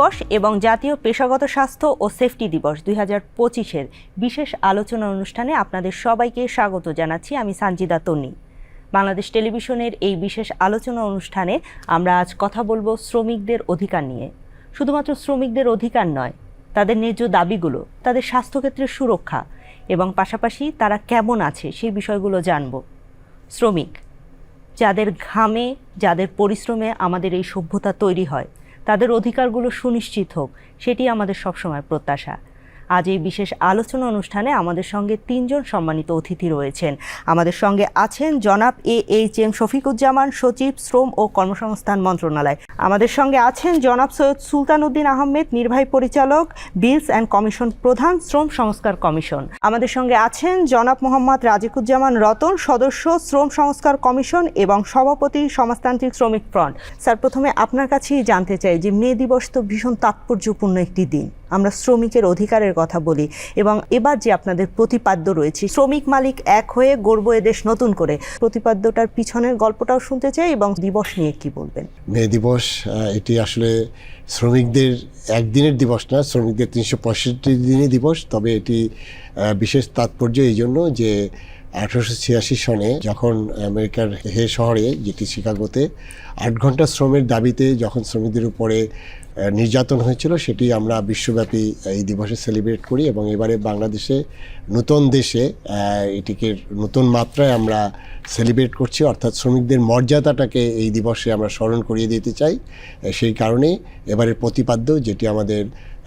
দিবস এবং জাতীয় পেশাগত স্বাস্থ্য ও সেফটি দিবস 2025-এর বিশেষ আলোচনা অনুষ্ঠানে আপনাদের সবাইকে স্বাগত জানাচ্ছি। আমি সানজিদা তন্নি। বাংলাদেশ টেলিভিশনের এই বিশেষ আলোচনা অনুষ্ঠানে আমরা আজ কথা বলবো শ্রমিকদের অধিকার নিয়ে। শুধুমাত্র শ্রমিকদের অধিকার নয়, তাদের ন্যায্য দাবিগুলো, তাদের স্বাস্থ্যক্ষেত্রের সুরক্ষা এবং পাশাপাশি তারা কেমন আছে সেই বিষয়গুলো জানব। শ্রমিক, যাদের ঘামে, যাদের পরিশ্রমে আমাদের এই সভ্যতা তৈরি হয়, তাদের অধিকারগুলো সুনিশ্চিত হোক, সেটি আমাদের সবসময় প্রত্যাশা। আজ এই বিশেষ আলোচনা অনুষ্ঠানে আমাদের সঙ্গে 3 জন সম্মানিত অতিথি রয়েছেন। আমাদের সঙ্গে আছেন জনাব AHM শফিকুজ্জামান, সচিব, শ্রম ও কর্মসংস্থান মন্ত্রণালয়। আমাদের সঙ্গে আছেন জনাব সৈয়দ সুলতান উদ্দিন আহমেদ, নির্বাহী পরিচালক, বিলস অ্যান্ড কমিশন প্রধান, শ্রম সংস্কার কমিশন। আমাদের সঙ্গে আছেন জনাব মোহাম্মদ রাজিকুজ্জামান রতন, সদস্য, শ্রম সংস্কার কমিশন এবং সভাপতি, সমাজতান্ত্রিক শ্রমিক ফ্রন্ট। স্যার, প্রথমে আপনার কাছেই জানতে চাই যে মে দিবস তো ভীষণ তাৎপর্যপূর্ণ একটি দিন। আমরা শ্রমিকের অধিকারের কথা বলি এবং এবার যে আপনাদের প্রতিপাদ্য রয়েছে, শ্রমিক মালিক এক হয়ে গড়ব এদেশ নতুন করে, প্রতিপাদ্যটার পিছনের গল্পটাও শুনতে চাই এবং দিবস নিয়ে কি বলবেন। মে দিবস এটি আসলে শ্রমিকদের একদিনের দিবস না, শ্রমিকদের 365 দিনই দিবস। তবে এটি বিশেষ তাৎপর্য এই জন্য যে 1886 সনে যখন আমেরিকার হে শহরে, যেটি শিকাগোতে, 8 ঘন্টা শ্রমের দাবিতে যখন শ্রমিকদের উপরে নির্যাতন হয়েছিল, সেটি আমরা বিশ্বব্যাপী এই দিবসে সেলিব্রেট করি এবং এবারে বাংলাদেশে নতুন দেশে এটিকে নতুন মাত্রায় আমরা সেলিব্রেট করছি। অর্থাৎ শ্রমিকদের মর্যাদাটাকে এই দিবসে আমরা স্মরণ করিয়ে দিতে চাই। সেই কারণে এবারের প্রতিপাদ্য, যেটি আমাদের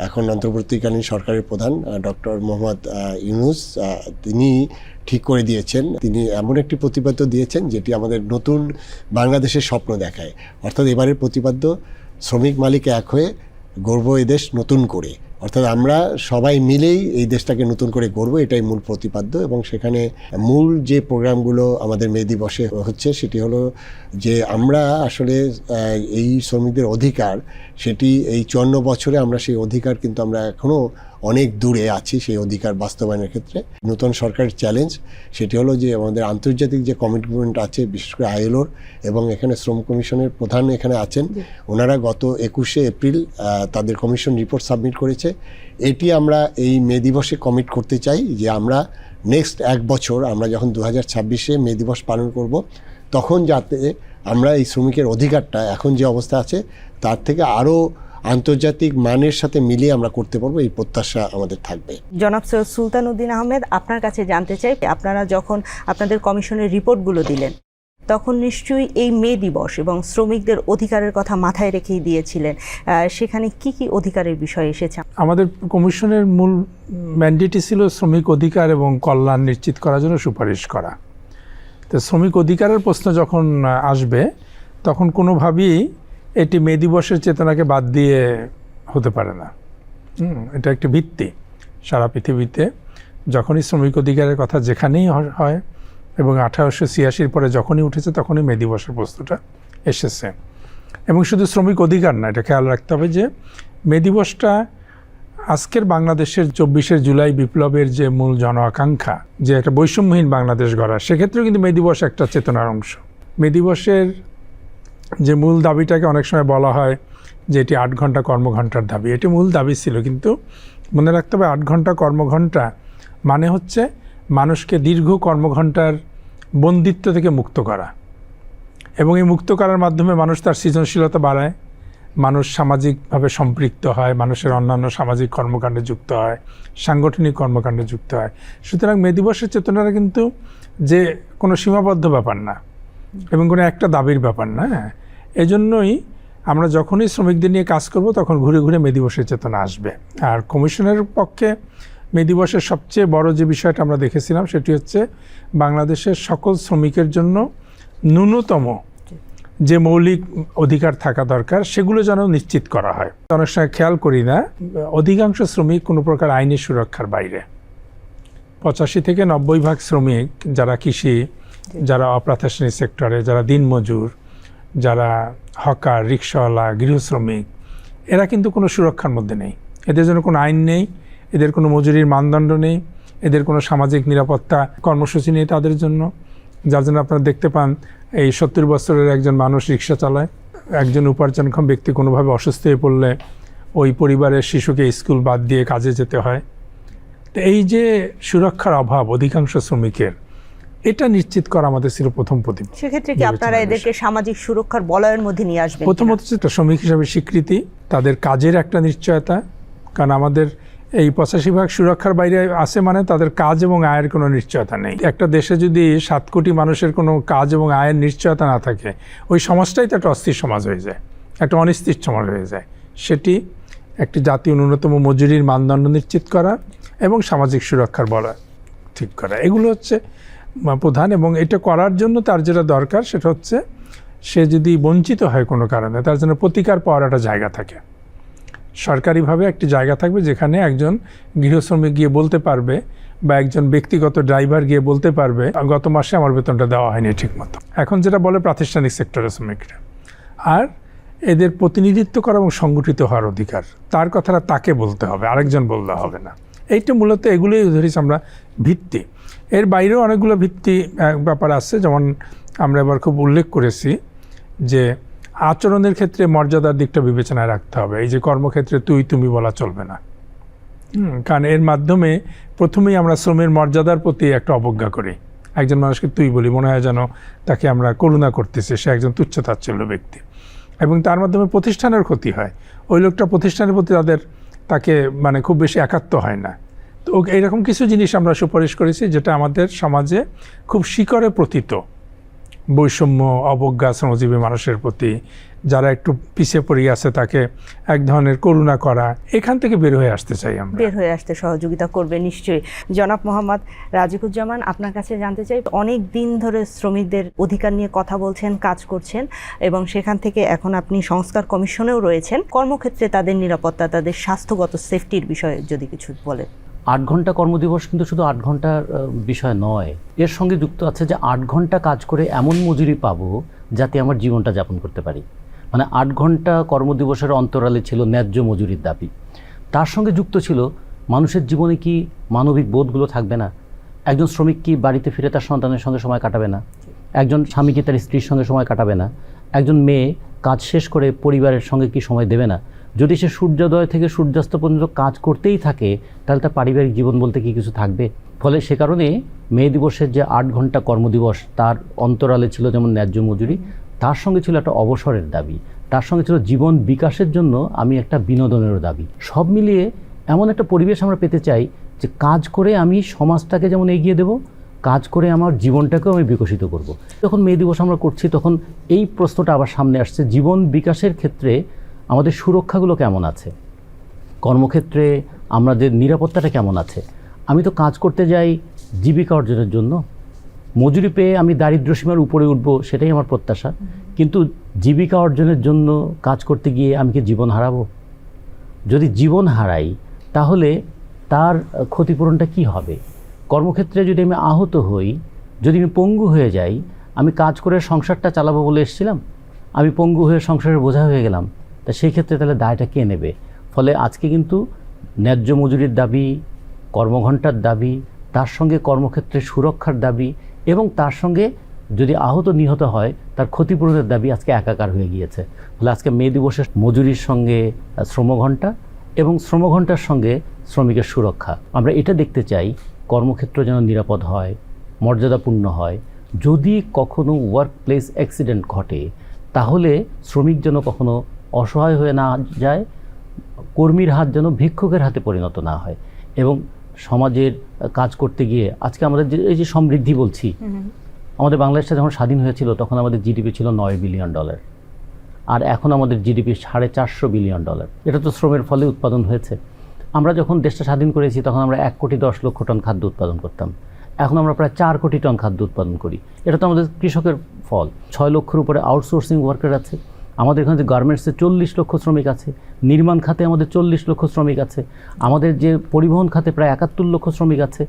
এখন অন্তর্বর্তীকালীন সরকারের প্রধান ডক্টর মোহাম্মদ ইউনূস তিনি ঠিক করে দিয়েছেন। তিনি এমন একটি প্রতিপাদ্য দিয়েছেন যেটি আমাদের নতুন বাংলাদেশের স্বপ্ন দেখায়। অর্থাৎ এবারের প্রতিপাদ্য, শ্রমিক মালিক এক হয়ে গড়ব এই দেশ নতুন করে। অর্থাৎ আমরা সবাই মিলেই এই দেশটাকে নতুন করে গড়ব, এটাই মূল প্রতিপাদ্য। এবং সেখানে মূল যে প্রোগ্রামগুলো আমাদের মে দিবসে হচ্ছে সেটি হলো যে আমরা আসলে এই শ্রমিকদের অধিকার, সেটি এই 54 বছরে আমরা সেই অধিকার কিন্তু আমরা এখনও অনেক দূরে আছি সেই অধিকার বাস্তবায়নের ক্ষেত্রে। নতুন সরকারের চ্যালেঞ্জ সেটি হলো যে আমাদের আন্তর্জাতিক যে কমিটমেন্ট আছে, বিশেষ করে ILOর, এবং এখানে শ্রম কমিশনের প্রধান এখানে আছেন, ওনারা গত 21শে এপ্রিল তাদের কমিশন রিপোর্ট সাবমিট করেছে। এটি আমরা এই মে দিবসে কমিট করতে চাই যে আমরা নেক্সট 1 বছর, আমরা যখন 2026-এ মে দিবস পালন করব, তখন যাতে আমরা এই শ্রমিকের অধিকারটা এখন যে অবস্থা আছে তার থেকে আরও আন্তর্জাতিক মানের সাথে মিলিয়ে আমরা করতে পারবো, এই প্রত্যাশা আমাদের থাকবে। জনাব সৈয়দ সুলতান উদ্দিন আহমেদ, আপনার কাছে জানতে চাই, আপনারা যখন আপনাদের কমিশনের রিপোর্টগুলো দিলেন তখন নিশ্চয়ই এই মে দিবস এবং শ্রমিকদের অধিকারের কথা মাথায় রেখেই দিয়েছিলেন। সেখানে কি কি অধিকারের বিষয় এসেছে? আমাদের কমিশনের মূল ম্যান্ডেটই ছিল শ্রমিক অধিকার এবং কল্যাণ নিশ্চিত করার জন্য সুপারিশ করা। তো শ্রমিক অধিকারের প্রশ্ন যখন আসবে তখন কোনোভাবেই এটি মে দিবসের চেতনাকে বাদ দিয়ে হতে পারে না। এটা একটি ভিত্তি সারা পৃথিবীতে। যখনই শ্রমিক অধিকারের কথা যেখানেই হয় এবং 1886 পরে যখনই উঠেছে তখনই মে দিবসের প্রশ্নটা এসেছে। এবং শুধু শ্রমিক অধিকার না, এটা খেয়াল রাখতে হবে যে মে দিবসটা আজকের বাংলাদেশের 24শে জুলাই বিপ্লবের যে মূল জন আকাঙ্ক্ষা, যে একটা বৈষম্যহীন বাংলাদেশ গড়া, সেক্ষেত্রেও কিন্তু মে দিবস একটা চেতনার অংশ। মে দিবসের যে মূল দাবিটাকে অনেক সময় বলা হয় যে এটি 8 ঘন্টা কর্মঘণ্টার দাবি, এটি মূল দাবি ছিল। কিন্তু মনে রাখতে হবে 8 ঘন্টা কর্মঘণ্টা মানে হচ্ছে মানুষকে দীর্ঘ কর্মঘণ্টার বন্দিত্ব থেকে মুক্ত করা, এবং এই মুক্ত করার মাধ্যমে মানুষ তার সৃজনশীলতা বাড়ায়, মানুষ সামাজিকভাবে সম্পৃক্ত হয়, মানুষের অন্যান্য সামাজিক কর্মকাণ্ডে যুক্ত হয়, সাংগঠনিক কর্মকাণ্ডে যুক্ত হয়। সুতরাং মে দিবসের চেতনাটা কিন্তু যে কোনো সীমাবদ্ধ ব্যাপার না এবং কোনো একটা দাবির ব্যাপার না। এজন্যই আমরা যখনই শ্রমিকদের নিয়ে কাজ করব তখন ঘুরে ঘুরে মে দিবসের চেতনা আসবে। আর কমিশনের পক্ষে মে দিবসের সবচেয়ে বড় যে বিষয়টা আমরা দেখেছিলাম সেটি হচ্ছে বাংলাদেশের সকল শ্রমিকের জন্য ন্যূনতম যে মৌলিক অধিকার থাকা দরকার সেগুলো যেন নিশ্চিত করা হয়। অনেক সময় খেয়াল করি না, অধিকাংশ শ্রমিক কোনো প্রকার আইনি সুরক্ষার বাইরে। 85 থেকে 90% শ্রমিক যারা কৃষি, যারা অপ্রাতিষ্ঠানিক সেক্টরে, যারা দিনমজুর, যারা হকার, রিক্সাওয়ালা, গৃহশ্রমিক, এরা কিন্তু কোনো সুরক্ষার মধ্যে নেই। এদের জন্য কোনো আইন নেই, এদের কোনো মজুরির মানদণ্ড নেই, এদের কোনো সামাজিক নিরাপত্তা কর্মসূচি নেই তাদের জন্য। যার জন্য আপনারা দেখতে পান এই 70 বছরের একজন মানুষ রিক্সা চালায়, একজন উপার্জনক্ষম ব্যক্তি কোনোভাবে অসুস্থ হয়ে পড়লে ওই পরিবারের শিশুকে স্কুল বাদ দিয়ে কাজে যেতে হয়। তো এই যে সুরক্ষার অভাব অধিকাংশ শ্রমিকের, এটা নিশ্চিত করা আমাদের ছিল প্রথম প্রতিপাদ্য। সেক্ষেত্রে কি আপনারা এদেরকে সামাজিক সুরক্ষার বলয়ের মধ্যে নিয়ে আসবেন? প্রথমত একটা শ্রমিক হিসাবে স্বীকৃতি, তাদের কাজের একটা নিশ্চয়তা, কারণ আমাদের এই 85% সুরক্ষার বাইরে আছে মানে তাদের কাজ এবং আয়ের কোনো নিশ্চয়তা নেই। একটা দেশে যদি 7 কোটি মানুষের কোনো কাজ এবং আয়ের নিশ্চয়তা না থাকে, ওই সমাজটাই তো একটা অস্থির সমাজ হয়ে যায়, একটা অনিশ্চিত সমাজ হয়ে যায়। সেটি একটি জাতীয় ন্যূনতম মজুরির মানদণ্ড নিশ্চিত করা এবং সামাজিক সুরক্ষার বলয় ঠিক করা, এগুলো হচ্ছে প্রধান। এবং এটা করার জন্য তার যেটা দরকার সেটা হচ্ছে সে যদি বঞ্চিত হয় কোনো কারণে, তার জন্য প্রতিকার পাওয়ার একটা জায়গা থাকে, সরকারিভাবে একটি জায়গা থাকবে যেখানে একজন গৃহশ্রমিক গিয়ে বলতে পারবে বা একজন ব্যক্তিগত ড্রাইভার গিয়ে বলতে পারবে গত মাসে আমার বেতনটা দেওয়া হয়নি ঠিকমতো। এখন যেটা বলে প্রাতিষ্ঠানিক সেক্টরের শ্রমিকরা, আর এদের প্রতিনিধিত্ব করা এবং সংগঠিত হওয়ার অধিকার, তার কথাটা তাকে বলতে হবে, আরেকজন বললে হবে না। এইটা মূলত এগুলোই ধরেছি আমরা ভিত্তি। এর বাইরেও অনেকগুলো ভিত্তি ব্যাপার আছে, যেমন আমরা এবার খুব উল্লেখ করেছি যে আচরণের ক্ষেত্রে মর্যাদার দিকটা বিবেচনায় রাখতে হবে। এই যে কর্মক্ষেত্রে তুই তুমি বলা চলবে না, কারণ এর মাধ্যমে প্রথমেই আমরা শ্রমের মর্যাদার প্রতি একটা অবজ্ঞা করি। একজন মানুষকে তুই বলি, মনে হয় যেন তাকে আমরা করুণা করতেছি, সে একজন তুচ্ছতাচ্ছিল্য ব্যক্তি, এবং তার মাধ্যমে প্রতিষ্ঠানের ক্ষতি হয়। ওই লোকটা প্রতিষ্ঠানের প্রতি তাকে মানে খুব বেশি একাত্ম হয় না। তো এইরকম কিছু জিনিস আমরা সুপারিশ করেছি যেটা আমাদের সমাজে খুব শিকড়ে প্রতীত বৈষম্য, অবজ্ঞা শ্রমজীবী মানুষের প্রতি, যারা একটু পিছিয়ে পড়ে আছে তাকে এক ধরনের করুণা করা, এখান থেকে বের হয়ে আসতে চাই আমরা। বের হয়ে আসতে সহযোগিতা করবে নিশ্চয়ই। জনাব মোহাম্মদ রাজিকুজ্জামান, আপনার কাছে জানতে চাই, অনেক দিন ধরে শ্রমিকদের অধিকার নিয়ে কথা বলছেন, কাজ করছেন, এবং সেখান থেকে এখন আপনি সংস্কার কমিশনেও রয়েছেন। কর্মক্ষেত্রে তাদের নিরাপত্তা, তাদের স্বাস্থ্যগত সেফটির বিষয়ে যদি কিছু বলেন। 8 ঘন্টা কর্মদিবস কিন্তু শুধু 8 ঘন্টার বিষয় নয়, এর সঙ্গে যুক্ত আছে যে 8 ঘন্টা কাজ করে এমন মজুরি পাবো যাতে আমার জীবনটা যাপন করতে পারি। মানে 8 ঘন্টা কর্মদিবসের অন্তরালে ছিল ন্যায্য মজুরির দাবি। তার সঙ্গে যুক্ত ছিল মানুষের জীবনে কি মানবিক বোধগুলো থাকবে না? একজন শ্রমিক কি বাড়িতে ফিরে তার সন্তানের সঙ্গে সময় কাটাবে না? একজন স্বামী কি তার স্ত্রীর সঙ্গে সময় কাটাবে না? একজন মেয়ে কাজ শেষ করে পরিবারের সঙ্গে কি সময় দেবে না? যদি সে সূর্যোদয় থেকে সূর্যাস্ত পর্যন্ত কাজ করতেই থাকে, তাহলে তার পারিবারিক জীবন বলতে কি কিছু থাকবে? ফলে সে কারণে মে দিবসের যে 8 ঘন্টা কর্মদিবস, তার অন্তরালে ছিল যেমন ন্যায্য মজুরি, তার সঙ্গে ছিল একটা অবসরের দাবি, তার সঙ্গে ছিল জীবন বিকাশের জন্য আমি একটা বিনোদনেরও দাবি। সব মিলিয়ে এমন একটা পরিবেশ আমরা পেতে চাই যে কাজ করে আমি সমাজটাকে যেমন এগিয়ে দেব, কাজ করে আমার জীবনটাকেও আমি বিকশিত করব। যখন মে দিবস আমরা করছি তখন এই প্রশ্নটা আবার সামনে আসছে, জীবন বিকাশের ক্ষেত্রে আমাদের সুরক্ষাগুলো কেমন আছে, কর্মক্ষেত্রে আমাদের নিরাপত্তাটা কেমন আছে। আমি তো কাজ করতে যাই জীবিকা অর্জনের জন্য, মজুরি পেয়ে আমি দারিদ্র্যসীমার উপরে উঠব সেটাই আমার প্রত্যাশা, কিন্তু জীবিকা অর্জনের জন্য কাজ করতে গিয়ে আমি কি জীবন হারাবো? যদি জীবন হারাই তাহলে তার ক্ষতিপূরণটা কি হবে? কর্মক্ষেত্রে যদি আমি আহত হই, যদি আমি পঙ্গু হয়ে যাই, আমি কাজ করে সংসারটা চালাবো বলে এসেছিলাম, আমি পঙ্গু হয়ে সংসারের বোঝা হয়ে গেলাম, তা সেই ক্ষেত্রে তাহলে দায়টা কে নেবে? ফলে আজকে কিন্তু ন্যায্য মজুরির দাবি, কর্মঘণ্টার দাবি, তার সঙ্গে কর্মক্ষেত্রে সুরক্ষার দাবি, এবং তার সঙ্গে যদি আহত নিহত হয় তার ক্ষতিপূরণের দাবি আজকে একাকার হয়ে গিয়েছে। ফলে আজকে মে দিবসের মজুরির সঙ্গে শ্রমঘণ্টা এবং শ্রমঘণ্টার সঙ্গে শ্রমিকের সুরক্ষা, আমরা এটা দেখতে চাই কর্মক্ষেত্র যেন নিরাপদ হয়, মর্যাদাপূর্ণ হয়। যদি কখনো ওয়ার্ক প্লেস অ্যাক্সিডেন্ট ঘটে তাহলে শ্রমিক যেন কখনো অসহায় হয়ে না যায়, কর্মীর হাত যেন ভিক্ষুকের হাতে পরিণত না হয়। এবং সমাজের কাজ করতে গিয়ে আজকে আমাদের এই যে সমৃদ্ধি বলছি, আমাদের বাংলাদেশটা যখন স্বাধীন হয়েছিল তখন আমাদের জিডিপি ছিল $9 বিলিয়ন, আর এখন আমাদের জিডিপি $450 বিলিয়ন। এটা তো শ্রমের ফলে উৎপাদন হয়েছে। আমরা যখন দেশটা স্বাধীন করেছি তখন আমরা 1,10,00,000 টন খাদ্য উৎপাদন করতাম, এখন আমরা প্রায় 4 কোটি টন খাদ্য উৎপাদন করি। এটা তো আমাদের কৃষকের ফল। 6 লক্ষের উপরে আউটসোর্সিং ওয়ার্কার আছে, আমাদের এখানে যে গার্মেন্টসে 40 লক্ষ শ্রমিক আছে, নির্মাণ খাতে আমাদের 40 লক্ষ শ্রমিক আছে, আমাদের যে পরিবহন খাতে প্রায় 71 লক্ষ শ্রমিক আছে,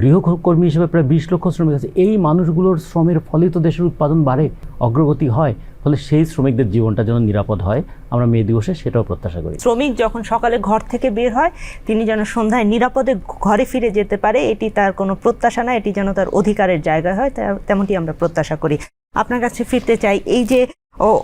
গৃহকর্মী হিসেবে প্রায় 20 লক্ষ শ্রমিক আছে। এই মানুষগুলোর শ্রমের ফলেই তো দেশের উৎপাদন বাড়ে, অগ্রগতি হয়। ফলে সেই শ্রমিকদের জীবনটা যেন নিরাপদ হয়, আমরা মে দিবসে সেটাও প্রত্যাশা করি। শ্রমিক যখন সকালে ঘর থেকে বের হয় তিনি যেন সন্ধ্যায় নিরাপদে ঘরে ফিরে যেতে পারে, এটি তার কোনো প্রত্যাশা না, এটি যেন তার অধিকারের জায়গা হয়, তেমনটি আমরা প্রত্যাশা করি। আপনার কাছে ফিরতে চাই, এই যে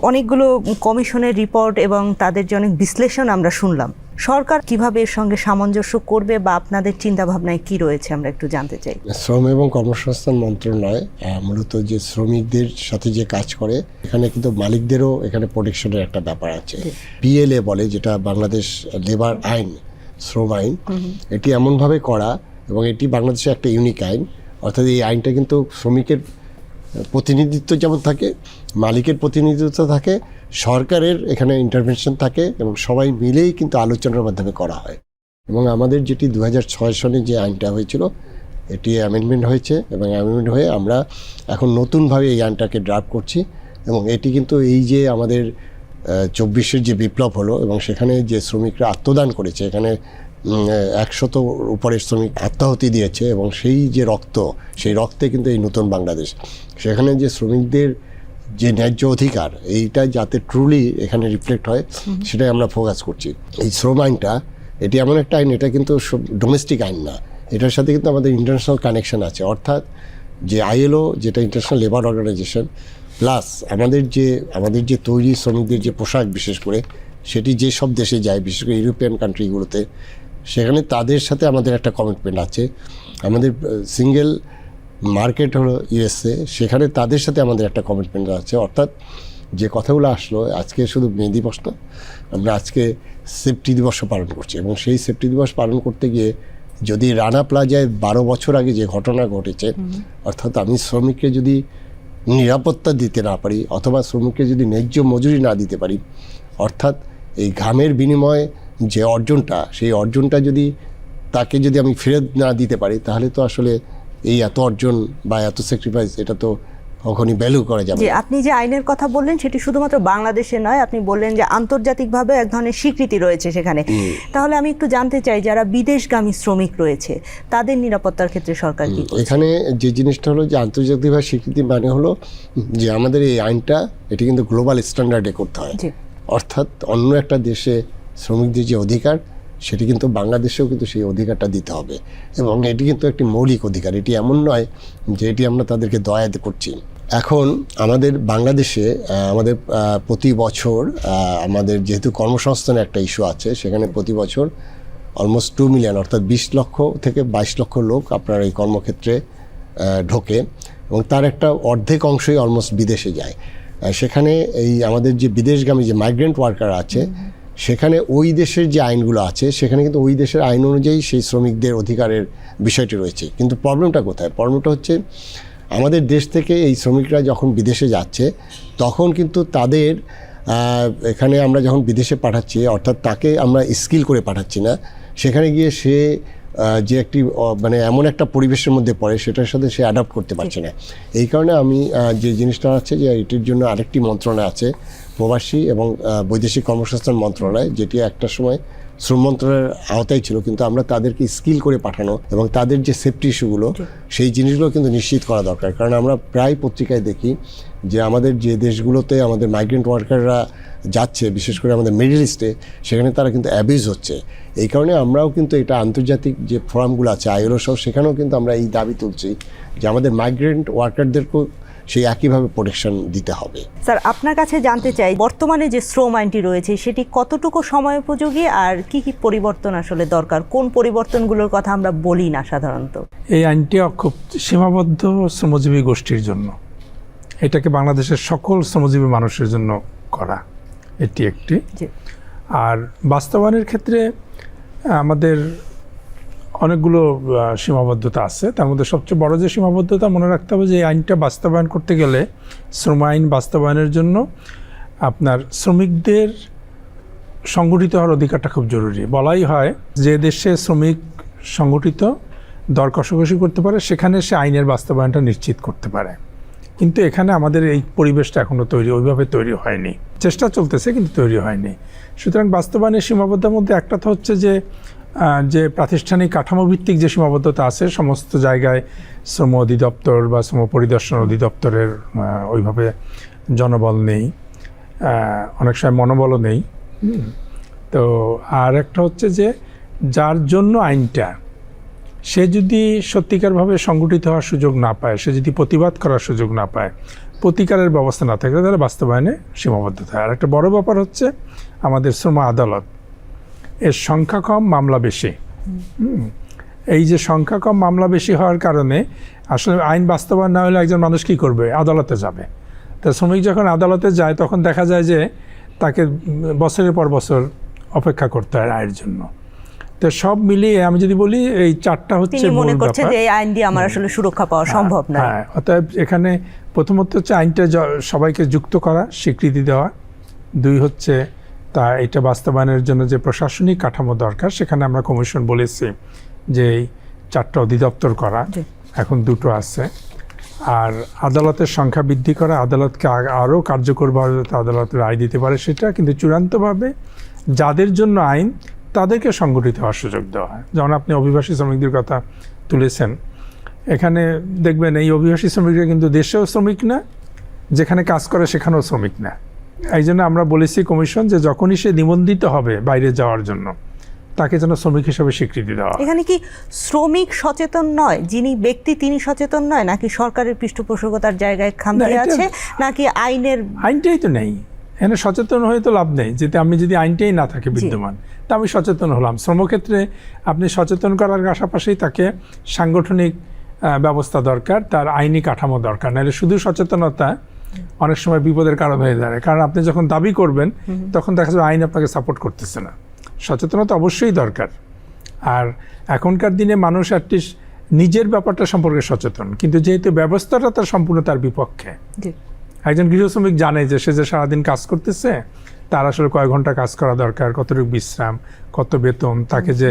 অনেকগুলো কমিশনের রিপোর্ট এবং তাদের যে অনেক বিশ্লেষণ আমরা শুনলাম, সরকার কিভাবে এর সঙ্গে সামঞ্জস্য করবে বা আপনাদের চিন্তাভাবনায় কি রয়েছে আমরা একটু জানতে চাই। শ্রম এবং কর্মসংস্থান মন্ত্রণালয় মূলত যে শ্রমিকদের সাথে যে কাজ করে, এখানে কিন্তু মালিকদেরও এখানে প্রোটেকশনের একটা ব্যাপার আছে। পিএলএ বলে, যেটা বাংলাদেশ লেবার আইন, শ্রম আইন, এটি এমনভাবে করা এবং এটি বাংলাদেশে একটা ইউনিক আইন। অর্থাৎ এই আইনটা কিন্তু শ্রমিকের প্রতিনিধিত্ব যেমন থাকে, মালিকের প্রতিনিধিত্ব থাকে, সরকারের এখানে ইন্টারভেনশন থাকে এবং সবাই মিলেই কিন্তু আলোচনার মাধ্যমে করা হয়। এবং আমাদের যেটি 2006 সনে যে আইনটা হয়েছিল, এটি অ্যামেন্ডমেন্ট হয়েছে এবং অ্যামেন্ডমেন্ট হয়ে আমরা এখন নতুনভাবে এই আইনটাকে ড্রাফট করছি। এবং এটি কিন্তু এই যে আমাদের 24-এর যে বিপ্লব হলো এবং সেখানে যে শ্রমিকরা আত্মদান করেছে, এখানে 100 উপরের শ্রমিক আত্মাহুতি দিয়েছে এবং সেই যে রক্ত, সেই রক্তে কিন্তু এই নতুন বাংলাদেশ, সেখানে যে শ্রমিকদের যে ন্যায্য অধিকার, এইটা যাতে ট্রুলি এখানে রিফ্লেক্ট হয় সেটাই আমরা ফোকাস করছি। এই শ্রম আইনটা, এটি এমন একটা আইন, এটা কিন্তু ডোমেস্টিক আইন না, এটার সাথে কিন্তু আমাদের ইন্টারন্যাশনাল কানেকশন আছে। অর্থাৎ যে আইএলও, যেটা ইন্টারন্যাশনাল লেবার অর্গানাইজেশন, প্লাস আমাদের যে তৈরি শ্রমিকদের যে পোশাক, বিশেষ করে সেটি যে সব দেশে যায়, বিশেষ করে ইউরোপিয়ান কান্ট্রিগুলোতে, সেখানে তাদের সাথে আমাদের একটা কমিটমেন্ট আছে। আমাদের সিঙ্গেল মার্কেট হলো ইউএসএ, সেখানে তাদের সাথে আমাদের একটা কমিটমেন্ট আছে। অর্থাৎ যে কথাগুলো আসলো, আজকে শুধু মে দিবস না, আমরা আজকে সেফটি দিবসও পালন করছি। এবং সেই সেফটি দিবস পালন করতে গিয়ে যদি রানা প্লাজায় 12 বছর আগে যে ঘটনা ঘটেছে, অর্থাৎ আমি শ্রমিককে যদি নিরাপত্তা দিতে না পারি, অথবা শ্রমিককে যদি ন্যায্য মজুরি না দিতে পারি, অর্থাৎ এই ঘামের বিনিময়ে যে অর্জনটা, সেই অর্জনটা যদি তাকে যদি আমি ফেরত না দিতে পারি, তাহলে তো আসলে এই এত অর্জন বা এত স্যাক্রিফাইস, এটা তো কখনই ভ্যালু করা যাবে যে না। আপনি যে আইনের কথা বললেন সেটি শুধুমাত্র বাংলাদেশে নয়, আপনি বললেন যে আন্তর্জাতিকভাবে এক ধরনের স্বীকৃতি রয়েছে সেখানে। তাহলে আমি একটু জানতে চাই, যারা বিদেশগামী শ্রমিক রয়েছে তাদের নিরাপত্তার ক্ষেত্রে সরকার কি করছে? এখানে যে জিনিসটা হলো যে আন্তর্জাতিকভাবে স্বীকৃতি মানে হলো যে আমাদের এই আইনটা, এটি কিন্তু গ্লোবাল স্ট্যান্ডার্ডে করতে হয়। অর্থাৎ অন্য একটা দেশে শ্রমিকদের যে অধিকার, সেটি কিন্তু বাংলাদেশেও কিন্তু সেই অধিকারটা দিতে হবে। এবং এটি কিন্তু একটি মৌলিক অধিকার, এটি এমন নয় যে এটি আমরা তাদেরকে দয়াতে করছি। এখন আমাদের বাংলাদেশে আমাদের প্রতি বছর আমাদের যেহেতু কর্মসংস্থানের একটা ইস্যু আছে, সেখানে প্রতি বছর অলমোস্ট 2 মিলিয়ন, অর্থাৎ 20 লক্ষ থেকে 22 লক্ষ লোক আপনার এই কর্মক্ষেত্রে ঢোকে এবং তার একটা অর্ধেক অংশই অলমোস্ট বিদেশে যায়। সেখানে এই আমাদের যে বিদেশগামী যে মাইগ্রেন্ট ওয়ার্কার আছে, সেখানে ওই দেশের যে আইনগুলো আছে, সেখানে কিন্তু ওই দেশের আইন অনুযায়ী সেই শ্রমিকদের অধিকারের বিষয়টি রয়েছে। কিন্তু প্রবলেমটা কোথায়? প্রবলেমটা হচ্ছে আমাদের দেশ থেকে এই শ্রমিকরা যখন বিদেশে যাচ্ছে, তখন কিন্তু তাদের এখানে আমরা যখন বিদেশে পাঠাচ্ছি, অর্থাৎ তাকে আমরা স্কিল করে পাঠাচ্ছি না, সেখানে গিয়ে সে যে একটি মানে এমন একটা পরিবেশের মধ্যে পড়ে, সেটার সাথে সে অ্যাডাপ্ট করতে পারছে না। এই কারণে আমি যে জিনিসটা আছে যে এটির জন্য আরেকটি মন্ত্রণালয় আছে, প্রবাসী এবং বৈদেশিক কর্মসংস্থান মন্ত্রণালয়, যেটি একটা সময় শ্রম মন্ত্রণালয়ের আওতায় ছিল, কিন্তু আমরা তাদেরকে স্কিল করে পাঠানো এবং তাদের যে সেফটি ইস্যুগুলো, সেই জিনিসগুলো কিন্তু নিশ্চিত করা দরকার। কারণ আমরা প্রায় পত্রিকায় দেখি যে আমাদের যে দেশগুলোতে আমাদের মাইগ্রেন্ট ওয়ার্কাররা যাচ্ছে, বিশেষ করে আমাদের মিডল ইস্টে, সেখানে তারা কিন্তু অ্যাবিউজ হচ্ছে। এই কারণে আমরাও কিন্তু এটা আন্তর্জাতিক যে ফোরামগুলো আছে, আইএলও সহ, সেখানেও কিন্তু আমরা এই দাবি তুলছি যে আমাদের মাইগ্রেন্ট ওয়ার্কারদেরকেও সেই একইভাবে প্রোটেকশন দিতে হবে। স্যার, আপনার কাছে জানতে চাই, বর্তমানে যে শ্রম আইনটি রয়েছে সেটি কতটুকু সময় উপযোগী আর কি কি পরিবর্তন আসলে দরকার? কোন পরিবর্তনগুলোর কথা আমরা বলি না সাধারণত? এই আইনটি খুব সীমাবদ্ধ শ্রমজীবী গোষ্ঠীর জন্য, এটাকে বাংলাদেশের সকল শ্রমজীবী মানুষের জন্য করা, এটি একটি। আর বাস্তবায়নের ক্ষেত্রে আমাদের অনেকগুলো সীমাবদ্ধতা আছে। তার মধ্যে সবচেয়ে বড় যে সীমাবদ্ধতা মনে রাখতে হবে, যে এই আইনটা বাস্তবায়ন করতে গেলে, শ্রম আইন বাস্তবায়নের জন্য আপনার শ্রমিকদের সংগঠিত হওয়ার অধিকারটা খুব জরুরি। বলাই হয় যে দেশে শ্রমিক সংগঠিত দর কষাকষি করতে পারে, সেখানে সে আইনের বাস্তবায়নটা নিশ্চিত করতে পারে। কিন্তু এখানে আমাদের এই পরিবেশটা এখনও ওইভাবে তৈরি হয়নি। চেষ্টা চলতেছে কিন্তু তৈরি হয়নি। সুতরাং বাস্তবায়নের সীমাবদ্ধতার মধ্যে একটা তো হচ্ছে যে প্রাতিষ্ঠানিক কাঠামোভিত্তিক যে সীমাবদ্ধতা আছে, সমস্ত জায়গায় শ্রম অধিদপ্তর বা শ্রম পরিদর্শন অধিদপ্তরের ওইভাবে জনবল নেই, অনেক সময় মনোবলও নেই। তো আর একটা হচ্ছে যে যার জন্য আইনটা, সে যদি সত্যিকারভাবে সংগঠিত হওয়ার সুযোগ না পায়, সে যদি প্রতিবাদ করার সুযোগ না পায়, প্রতিকারের ব্যবস্থা না থাকে, তাহলে বাস্তবায়নে সীমাবদ্ধতা। আর একটা বড় ব্যাপার হচ্ছে আমাদের শ্রম আদালত। এর সংখ্যা কম, মামলা বেশি। এই যে সংখ্যা কম, মামলা বেশি হওয়ার কারণে আসলে আইন বাস্তবায়ন না হলে একজন মানুষ কী করবে? আদালতে যাবে। তা শ্রমিক যখন আদালতে যায় তখন দেখা যায় যে তাকে বছরের পর বছর অপেক্ষা করতে হয় রায়ের জন্য। তো সব মিলিয়ে আমি যদি বলি এই চারটা হচ্ছে তিনি মনে মূল করছেন ব্যাপার। যে এই আইন দিয়ে আমার আসলে সুরক্ষা পাওয়া সম্ভব না। হ্যাঁ, অতএব এখানে প্রথমত হচ্ছে আইনটা সবাইকে যুক্ত করা, স্বীকৃতি দেওয়া। দুই হচ্ছে এটা বাস্তবায়নের জন্য যে প্রশাসনিক কাঠামো দরকার, সেখানে আমরা কমিশন বলেছি যে এই 4টা অধিদপ্তর করা, এখন 2টো আছে। আর আদালতের সংখ্যা বৃদ্ধি করা, আদালতকে আরও কার্যকরভাবে আদালত রায় দিতে পারে সেটা, কিন্তু চূড়ান্তভাবে যাদের জন্য আইন তাদেরকে সংগঠিত হওয়ার সুযোগ দেওয়া হয়। যেমন আপনি অভিবাসী শ্রমিকদের কথা তুলেছেন, এখানে দেখবেন এই অভিবাসী শ্রমিকরা কিন্তু দেশেও শ্রমিক না, যেখানে কাজ করে সেখানেও শ্রমিক না। এই জন্য আমরা বলেছি কমিশন যে যখনই সে নিবন্ধিত হবে বাইরে যাওয়ার জন্য, তাকে যেন শ্রমিক হিসেবে স্বীকৃতি দেওয়া। এখানে কি শ্রমিক সচেতন নয়, যিনি ব্যক্তি তিনি সচেতন নয়, নাকি সরকারের পৃষ্ঠপোষকতার জায়গায় খামতি আছে, নাকি আইনটাই তো নেই? এখানে সচেতন হয়ে তো লাভ নেই, যেতে আমি যদি আইনটাই না থাকে বিদ্যমান, তা আমি সচেতন হলাম। শ্রমক্ষেত্রে আপনি সচেতন করার পাশাপাশি তাকে সাংগঠনিক ব্যবস্থা দরকার, তার আইনি কাঠামো দরকার। নাহলে শুধু সচেতনতা অনেক সময় বিপদের কারণ হয়ে দাঁড়ায়। কারণ আপনি যখন দাবি করবেন তখন দেখা যাবে আইন আপনাকে সাপোর্ট করতেছে না। সচেতনতা অবশ্যই দরকার। আর এখনকার দিনে মানুষ অ্যাটলিস্ট নিজের ব্যাপারটা সম্পর্কে সচেতন, কিন্তু যেহেতু ব্যবস্থাটা তার সম্পূর্ণ তার বিপক্ষে। একজন গৃহ শ্রমিক জানে যে সে যে সারাদিন কাজ করতেছে, তার আসলে কয়েক ঘন্টা কাজ করা দরকার, কতটুকু বিশ্রাম, কত বেতন, তাকে যে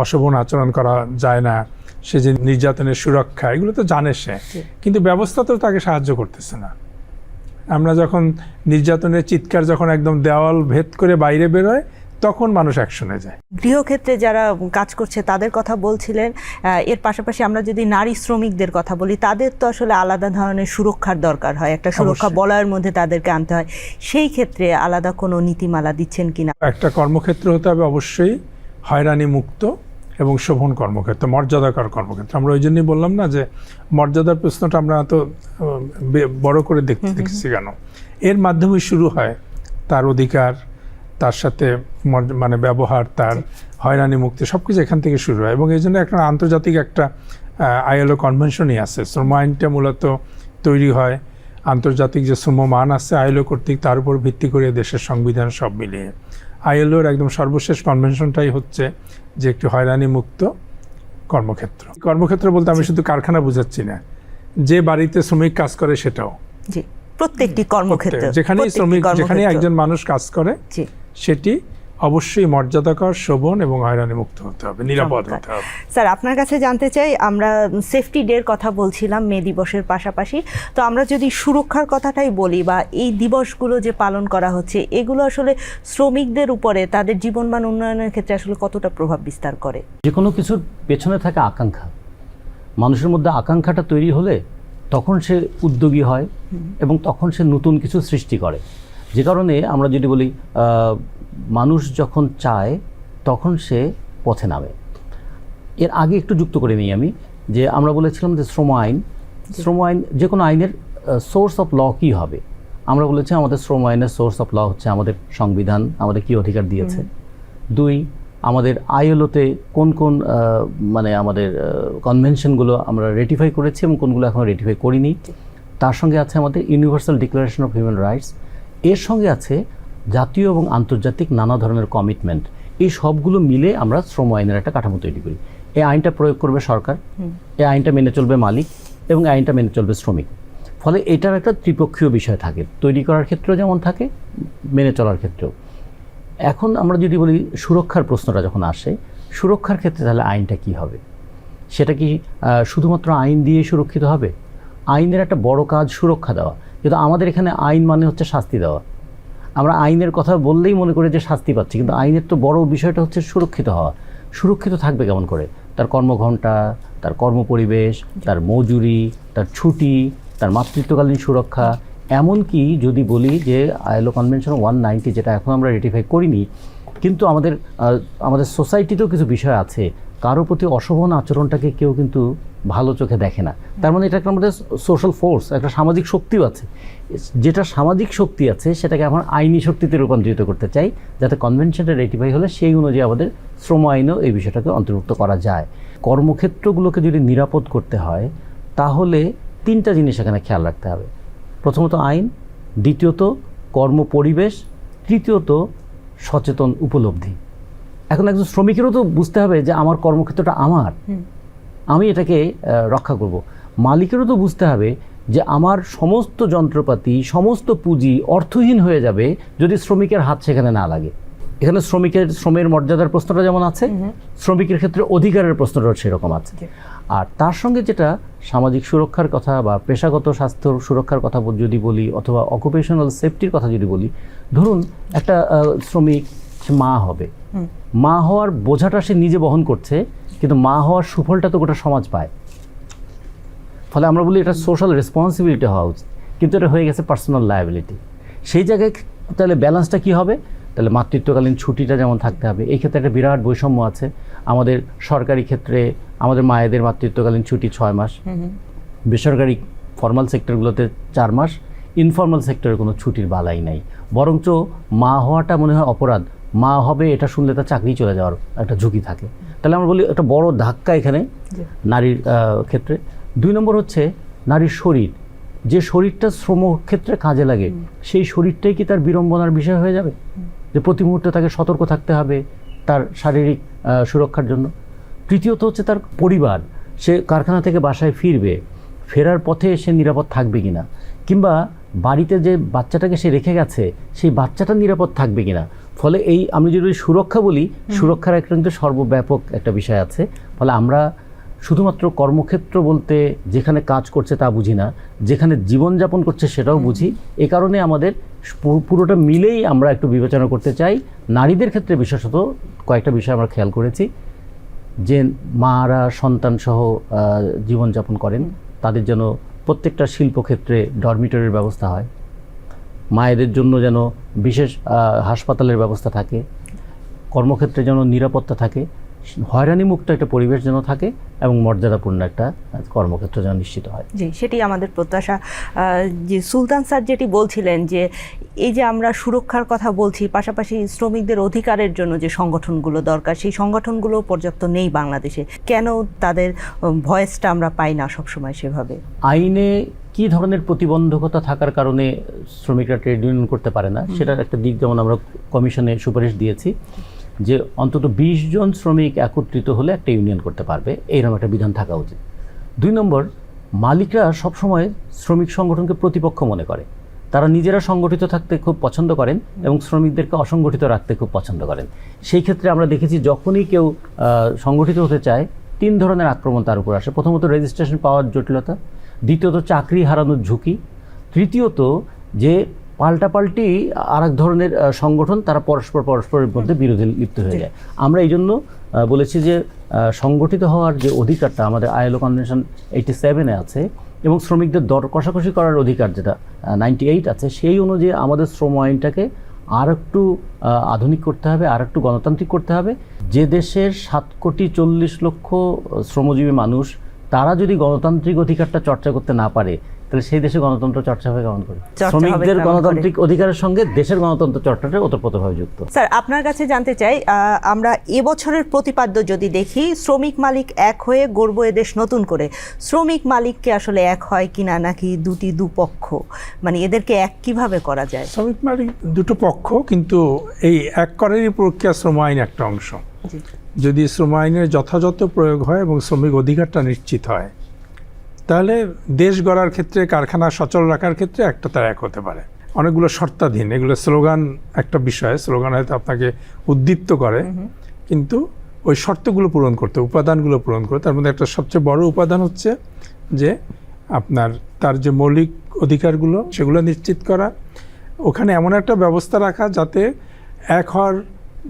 অশোভন আচরণ করা যায় না, সে যে নির্যাতনের সুরক্ষা, এগুলো তো জানে সে, কিন্তু ব্যবস্থা তো তাকে সাহায্য করতেছে না। আমরা যখন নির্যাতনের চিৎকার যখন একদম দেওয়াল ভেদ করে বাইরে বেরোয়, তখন মানুষ অ্যাকশনে যায়। গৃহক্ষেত্রে যারা কাজ করছে তাদের কথা বলছিলেন। এর পাশাপাশি আমরা যদি নারী শ্রমিকদের কথা বলি, তাদের তো আসলে আলাদা ধরনের সুরক্ষার দরকার হয়, একটা সুরক্ষা বলয়ের মধ্যে তাদেরকে আনতে হয়। সেই ক্ষেত্রে আলাদা কোনো নীতিমালা দিচ্ছেন কিনা? একটা কর্মক্ষেত্র হতে হবে অবশ্যই হয়রানি মুক্ত এবং শোভন কর্মক্ষেত্র, মর্যাদাকর কর্মক্ষেত্র। আমরা ওই জন্যই বললাম না যে মর্যাদার প্রশ্নটা আমরা তো বড় করে দেখছি কেন? এর মাধ্যমে শুরু হয় তার অধিকার, তার সাথে মানে ব্যবহার, তার হয়রানি মুক্তি, সব কিছু এখান থেকে শুরু হয়। এবং এই জন্য একটা আন্তর্জাতিক একটা ILO কনভেনশনই আছে। শ্রম আইনটা মূলত তৈরি হয় আন্তর্জাতিক যে শ্রমমান আছে ILO কর্তৃক, তার উপর ভিত্তি করে দেশের সংবিধান সব মিলিয়ে। ILOর একদম সর্বশেষ কনভেনশনটাই হচ্ছে যে একটি হয়রানি মুক্ত কর্মক্ষেত্র। কর্মক্ষেত্র বলতে আমি শুধু কারখানা বুঝাচ্ছি না, যে বাড়িতে শ্রমিক কাজ করে সেটাও, প্রত্যেকটি কর্মক্ষেত্র, যেখানেই শ্রমিক, যেখানে একজন মানুষ কাজ করে, সেটি অবশ্যই মর্যাদাকর, শোভন এবং হয়রানি মুক্ত হতে হবে, নিরাপদ হতে হবে। স্যার, আপনার কাছে জানতে চাই, আমরা সেফটি ডের কথা বলছিলাম মে দিবসের পাশাপাশি, তো আমরা যদি সুরক্ষার কথাটাই বলি, বা এই দিবসগুলো যে পালন করা হচ্ছে, এগুলো আসলে শ্রমিকদের উপরে তাদের জীবনমান উন্নয়নের ক্ষেত্রে আসলে কতটা প্রভাব বিস্তার করে? যে কোনো কিছুর পেছনে থাকে আকাঙ্ক্ষা। মানুষের মধ্যে আকাঙ্ক্ষাটা তৈরি হলে তখন সে উদ্যোগী হয় এবং তখন সে নতুন কিছু সৃষ্টি করে। যে কারণে আমরা যদি বলি মানুষ যখন চায় তখন সে পথে নামে। এর আগে একটু যুক্ত করে নিই আমি, যে আমরা বলেছিলাম যে শ্রম আইন, যে কোনো আইনের সোর্স অফ ল কী হবে। আমরা বলেছি আমাদের শ্রম আইনের সোর্স অফ ল হচ্ছে আমাদের সংবিধান, আমাদের কী অধিকার দিয়েছে। 2, আমাদের ILOতে কোন কোন মানে আমাদের কনভেনশনগুলো আমরা রেটিফাই করেছি এবং কোনগুলো এখনও রেটিফাই করিনি। তার সঙ্গে আছে আমাদের universal declaration of human rights. এর সঙ্গে আছে জাতীয় এবং আন্তর্জাতিক নানা ধরনের কমিটমেন্ট। এই সবগুলো মিলে আমরা শ্রম আইনের একটা কাঠামো তৈরি করি। এই আইনটা প্রয়োগ করবে সরকার, এই আইনটা মেনে চলবে মালিক, এবং আইনটা মেনে চলবে শ্রমিক। ফলে এটার একটা ত্রিপক্ষীয় বিষয় থাকে, তৈরি করার ক্ষেত্রেও যেমন থাকে, মেনে চলার ক্ষেত্রেও। এখন আমরা যদি বলি সুরক্ষার প্রশ্নটা যখন আসে, সুরক্ষার ক্ষেত্রে তাহলে আইনটা কি হবে? সেটা কি শুধুমাত্র আইন দিয়ে সুরক্ষিত হবে? আইনের একটা বড় কাজ সুরক্ষা দেওয়া, কিন্তু আমাদের এখানে আইন মানে হচ্ছে শাস্তি দেওয়া। আমরা আইনের কথা বললেই মনে করি যে শাস্তি পাচ্ছি, কিন্তু আইনের তো বড় বিষয়টা হচ্ছে সুরক্ষিত হওয়া। সুরক্ষিত থাকবে কেমন করে? তার কর্মঘণ্টা, তার কর্মপরিবেশ, তার মজুরি, তার ছুটি, তার মাতৃত্বকালীন সুরক্ষা। এমনকি যদি বলি যে ILO কনভেনশন 190, যেটা এখন আমরা রেটিফাই করিনি, কিন্তু আমাদের সোসাইটিতেও কিছু বিষয় আছে, কারো প্রতি অশোভন আচরণটাকে কেউ কিন্তু ভালো চোখে দেখে না। তার মানে এটা একটা আমাদের সোশ্যাল ফোর্স, একটা সামাজিক শক্তিও আছে। যেটা সামাজিক শক্তি আছে সেটাকে আমরা আইনি শক্তিতে রূপান্তরিত করতে চাই, যাতে কনভেনশনটা রেটিফাই হলে সেই অনুযায়ী আমাদের শ্রম আইনেও এই বিষয়টাকে অন্তর্ভুক্ত করা যায়। কর্মক্ষেত্রগুলোকে যদি নিরাপদ করতে হয় তাহলে 3টা জিনিস এখানে খেয়াল রাখতে হবে। প্রথমত আইন, দ্বিতীয়ত কর্মপরিবেশ, তৃতীয়ত সচেতন উপলব্ধি। এখন একজন শ্রমিকেরও তো বুঝতে হবে যে আমার কর্মক্ষেত্রটা আমার, আমি এটাকে রক্ষা করব। মালিকেরও তো বুঝতে হবে যে আমার সমস্ত যন্ত্রপাতি, সমস্ত পুঁজি অর্থহীন হয়ে যাবে যদি শ্রমিকের হাত সেখানে না লাগে। এখানে শ্রমের মর্যাদার প্রশ্নটা যেমন আছে, শ্রমিকের ক্ষেত্রে অধিকারের প্রশ্নটাও সেরকম আছে। আর তার সঙ্গে যেটা সামাজিক সুরক্ষার কথা বা পেশাগত স্বাস্থ্য সুরক্ষার কথা যদি বলি, অথবা অকুপেশনাল সেফটির কথা যদি বলি, ধরুন একটা শ্রমিক সে মা হবে, মা হওয়ার বোঝাটা সে নিজে বহন করছে, কিন্তু মা হওয়ার সুফলটা তো গোটা সমাজ পায়। ফলে আমরা বলি এটা সোশ্যাল রেসপন্সিবিলিটি হওয়া উচিত, কিন্তু এটা হয়ে গেছে পার্সোনাল লায়াবিলিটি। সেই জায়গায় তাহলে ব্যালেন্সটা কী হবে? তাহলে মাতৃত্বকালীন ছুটিটা যেমন থাকতে হবে। এই ক্ষেত্রে একটা বিরাট বৈষম্য আছে। আমাদের সরকারি ক্ষেত্রে আমাদের মায়েদের মাতৃত্বকালীন ছুটি 6 মাস, বেসরকারি ফর্মাল সেক্টরগুলোতে 4 মাস, ইনফর্মাল সেক্টরে কোনো ছুটির বালাই নাই। বরঞ্চ মা হওয়াটা মনে হয় অপরাধ, মা হবে এটা শুনলে তার চাকরি চলে যাওয়ার একটা ঝুঁকি থাকে। তাহলে আমরা বলি একটা বড় ধাক্কা এখানে নারীর ক্ষেত্রে। 2 নম্বর হচ্ছে নারীর শরীর, যে শরীরটা শ্রমক্ষেত্রে কাজে লাগে সেই শরীরটাই কি তার বিড়ম্বনার বিষয় হয়ে যাবে? যে প্রতি মুহূর্তে তাকে সতর্ক থাকতে হবে তার শারীরিক সুরক্ষার জন্য। তৃতীয়ত হচ্ছে তার পরিবার, সে কারখানা থেকে বাসায় ফিরবে, ফেরার পথে সে নিরাপদ থাকবে কিনা, কিংবা বাড়িতে যে বাচ্চাটাকে সে রেখে গেছে সেই বাচ্চাটা নিরাপদ থাকবে কিনা। ফলে এই আমি যদি সুরক্ষা বলি, সুরক্ষার একটা কিন্তু সর্বব্যাপক একটা বিষয় আছে। ফলে আমরা শুধুমাত্র কর্মক্ষেত্র বলতে যেখানে কাজ করছে তা বুঝি না, যেখানে জীবনযাপন করছে সেটাও বুঝি। এ কারণে আমাদের পুরোটা মিলেই আমরা একটু বিবেচনা করতে চাই। নারীদের ক্ষেত্রে বিশেষত কয়েকটা বিষয় আমরা খেয়াল করেছি, যে মারা সন্তানসহ জীবনযাপন করেন, তাদের যেন প্রত্যেকটা শিল্পক্ষেত্রে ডরমিটরির ব্যবস্থা হয়, মায়েদের জন্য যেন বিশেষ হাসপাতালের ব্যবস্থা থাকে, কর্মক্ষেত্রে যেন নিরাপত্তা থাকে, হয়রানিমুক্ত একটা পরিবেশ যেন থাকে, এবং মর্যাদাপূর্ণ একটা কর্মক্ষেত্র যেন নিশ্চিত হয়। জি, সেটি আমাদের প্রত্যাশা। যে সুলতান স্যার যেটি বলছিলেন, যে এই যে আমরা সুরক্ষার কথা বলছি, পাশাপাশি শ্রমিকদের অধিকারের জন্য যে সংগঠনগুলো দরকার, সেই সংগঠনগুলো পর্যাপ্ত নেই বাংলাদেশে। কেন তাদের ভয়েসটা আমরা পাই না সবসময় সেভাবে? আইনে কি ধরনের প্রতিবন্ধকতা থাকার কারণে শ্রমিকরা ট্রেড ইউনিয়ন করতে পারে না, সেটার একটা দিক যেমন আমরা কমিশনে সুপারিশ দিয়েছি যে অন্তত 20 জন শ্রমিক একত্রিত হলে একটা ইউনিয়ন করতে পারবে, এইরকম একটা বিধান থাকা উচিত। 2 নম্বর, মালিকরা সবসময় শ্রমিক সংগঠনকে প্রতিপক্ষ মনে করে, তারা নিজেরা সংগঠিত থাকতে খুব পছন্দ করেন এবং শ্রমিকদেরকে অসংগঠিত রাখতে খুব পছন্দ করেন। সেই ক্ষেত্রে আমরা দেখেছি যখনই কেউ সংগঠিত হতে চায় 3 ধরনের আক্রমণ তার উপর আসে। প্রথমত রেজিস্ট্রেশন পাওয়ার জটিলতা, দ্বিতীয়ত চাকরি হারানোর ঝুঁকি, তৃতীয়ত যে পাল্টাপাল্টি আর এক ধরনের সংগঠন, তারা পরস্পরের মধ্যে বিরোধে লিপ্ত হয়ে যায়। আমরা এই জন্য বলেছি যে সংগঠিত হওয়ার যে অধিকারটা আমাদের আইএলও কনভেনশন 87-এ আছে, এবং শ্রমিকদের দর কষাকষি করার অধিকার যেটা 98 আছে, সেই অনুযায়ী আমাদের শ্রম আইনটাকে আর একটু আধুনিক করতে হবে, আর একটু গণতান্ত্রিক করতে হবে। যে দেশের 7,40,00,000 শ্রমজীবী মানুষ, তারা যদি গণতান্ত্রিক অধিকারটা চর্চা করতে না পারে, তাহলে সেই দেশে গণতন্ত্র চর্চা হবে কেমন করে? শ্রমিকদের গণতান্ত্রিক অধিকারের সঙ্গে দেশের গণতন্ত্র চর্চাটা ওতপ্রোতভাবে যুক্ত। স্যার, আপনার কাছে জানতে চাই, আমরা এবছরের প্রতিপাদ্য যদি দেখি, শ্রমিক মালিক এক হয়ে গড়ব এদেশ নতুন করে, শ্রমিক মালিককে আসলে এক হয় কিনা, নাকি দুপক্ষ, মানে এদেরকে এক কিভাবে করা যায়? শ্রমিক মালিক দুটো পক্ষ, কিন্তু এই এক করারই প্রক্রিয়া শ্রম আইন একটা অংশ। যদি শ্রম আইনের যথাযথ প্রয়োগ হয় এবং শ্রমিক অধিকারটা নিশ্চিত হয়, তাহলে দেশ গড়ার ক্ষেত্রে, কারখানা সচল রাখার ক্ষেত্রে একটা তার এক হতে পারে। অনেকগুলো শর্তাধীন, এগুলো স্লোগান একটা বিষয়, স্লোগান হয়তো আপনাকে উদ্দীপ্ত করে, কিন্তু ওই শর্তগুলো পূরণ করতে, উপাদানগুলো পূরণ করতে। তার মধ্যে একটা সবচেয়ে বড় উপাদান হচ্ছে যে আপনার তার যে মৌলিক অধিকারগুলো সেগুলো নিশ্চিত করা, ওখানে এমন একটা ব্যবস্থা রাখা যাতে এক হওয়ার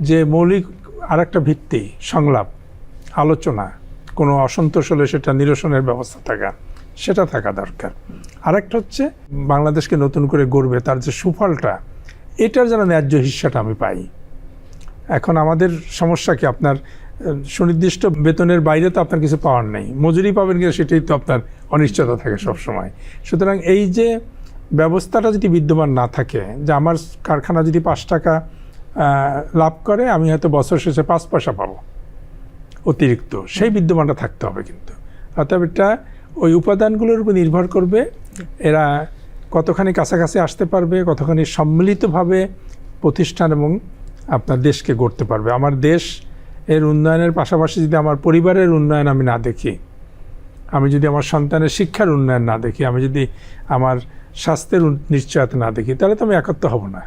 যে মৌলিক আর একটা ভিত্তি, সংলাপ, আলোচনা, কোনো অসন্তোষ হলে সেটা নিরসনের ব্যবস্থা সেটা থাকা দরকার। আরেকটা হচ্ছে বাংলাদেশকে নতুন করে গড়বে তার যে সুফলটা, এটার যেন ন্যায্য হিস্সাটা আমি পাই। এখন আমাদের সমস্যা কি, আপনার সুনির্দিষ্ট বেতনের বাইরে তো আপনার কিছু পাওয়ার নেই, মজুরি পাবেন কিনা সেটাই তো আপনার অনিশ্চয়তা থাকে সবসময়। সুতরাং এই যে ব্যবস্থাটা যদি বিদ্যমান না থাকে, যে আমার কারখানা যদি 5 টাকা লাভ করে, আমি হয়তো বছর শেষে 5 পয়সা পাবো অতিরিক্ত, সেই বিদ্যমানটা থাকতে হবে। কিন্তু অর্থাৎ এটা ওই উপাদানগুলোর উপর নির্ভর করবে, এরা কতখানি কাছাকাছি আসতে পারবে, কতখানি সম্মিলিতভাবে প্রতিষ্ঠান এবং আপনার দেশকে গড়তে পারবে। আমার দেশ এর উন্নয়নের পাশাপাশি যদি আমার পরিবারের উন্নয়ন আমি না দেখি, আমি যদি আমার সন্তানের শিক্ষার উন্নয়ন না দেখি, আমি যদি আমার স্বাস্থ্যের নিশ্চয়তা না দেখি, তাহলে তো আমি একাত্ম হব না।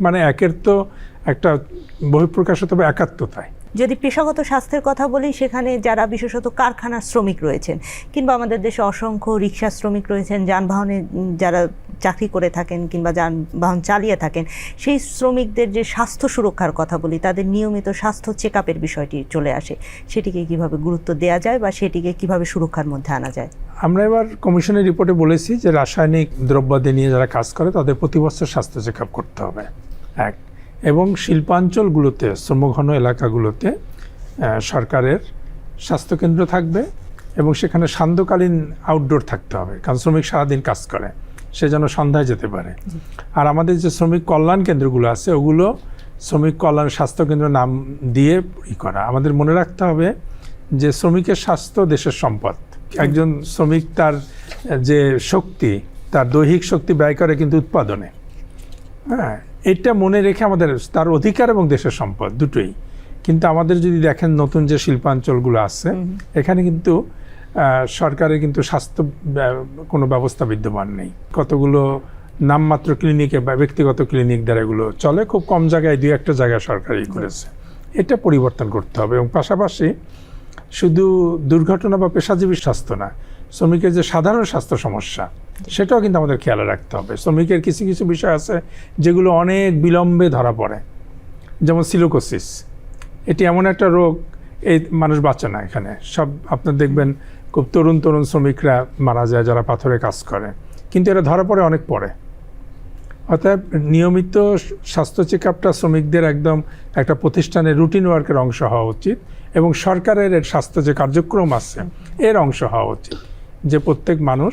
মানে একের তো একটা বহিঃপ্রকাশ হতে হবে একাত্মতায়। যদি পেশাগত স্বাস্থ্যের কথা বলি, সেখানে যারা বিশেষত কারখানার শ্রমিক রয়েছেন, কিংবা আমাদের দেশে অসংখ্য রিক্সা শ্রমিক রয়েছেন, যানবাহনে যারা চাকরি করে থাকেন কিংবা যানবাহন চালিয়ে থাকেন, সেই শ্রমিকদের যে স্বাস্থ্য সুরক্ষার কথা বলি, তাদের নিয়মিত স্বাস্থ্য চেক আপের বিষয়টি চলে আসে, সেটিকে কিভাবে গুরুত্ব দেওয়া যায় বা সেটিকে কিভাবে সুরক্ষার মধ্যে আনা যায়? আমরা এবার কমিশনের রিপোর্টে বলেছি যে রাসায়নিক দ্রব্যাদি নিয়ে যারা কাজ করে তাদের প্রতি বছর স্বাস্থ্য চেক আপ করতে হবে, এক। এবং শিল্পাঞ্চলগুলোতে, শ্রমঘন এলাকাগুলোতে সরকারের স্বাস্থ্যকেন্দ্র থাকবে এবং সেখানে সান্ধ্যকালীন আউটডোর থাকতে হবে, কারণ শ্রমিক সারাদিন কাজ করে, সে যেন সন্ধ্যায় যেতে পারে। আর আমাদের যে শ্রমিক কল্যাণ কেন্দ্রগুলো আছে, ওগুলো শ্রমিক কল্যাণ স্বাস্থ্যকেন্দ্র নাম দিয়ে করা। আমাদের মনে রাখতে হবে যে শ্রমিকের স্বাস্থ্য দেশের সম্পদ। একজন শ্রমিক তার যে শক্তি, তার দৈহিক শক্তি ব্যয় করে কিন্তু উৎপাদনে। হ্যাঁ, এটা মনে রেখে আমাদের, তার অধিকার এবং দেশের সম্পদ দুটোই। কিন্তু আমাদের যদি দেখেন নতুন যে শিল্পাঞ্চলগুলো আছে, এখানে কিন্তু সরকারের কিন্তু স্বাস্থ্য কোনো ব্যবস্থা বিদ্যমান নেই। কতগুলো নামমাত্র ক্লিনিকে বা ব্যক্তিগত ক্লিনিক দ্বারা এগুলো চলে, খুব কম জায়গায়, 2-1টা জায়গায় সরকারই করেছে। এটা পরিবর্তন করতে হবে। এবং পাশাপাশি শুধু দুর্ঘটনা বা পেশাজীবী স্বাস্থ্য না, শ্রমিকের যে সাধারণ স্বাস্থ্য সমস্যা, সেটাও কিন্তু আমাদের খেয়াল রাখতে হবে। শ্রমিকের কিছু কিছু বিষয় আছে যেগুলো অনেক বিলম্বে ধরা পড়ে, যেমন সিলিকোসিস। এটি এমন একটা রোগ, এই মানুষ বাঁচে না। এখানে সব আপনার দেখবেন খুব তরুণ তরুণ শ্রমিকরা মারা যায় যারা পাথরে কাজ করে, কিন্তু এরা ধরা পড়ে অনেক পরে। অর্থাৎ নিয়মিত স্বাস্থ্য চেক আপটা শ্রমিকদের একদম একটা প্রতিষ্ঠানের রুটিন ওয়ার্কের অংশ হওয়া উচিত এবং সরকারের স্বাস্থ্য যে কার্যক্রম আছে এর অংশ হওয়া উচিত, যে প্রত্যেক মানুষ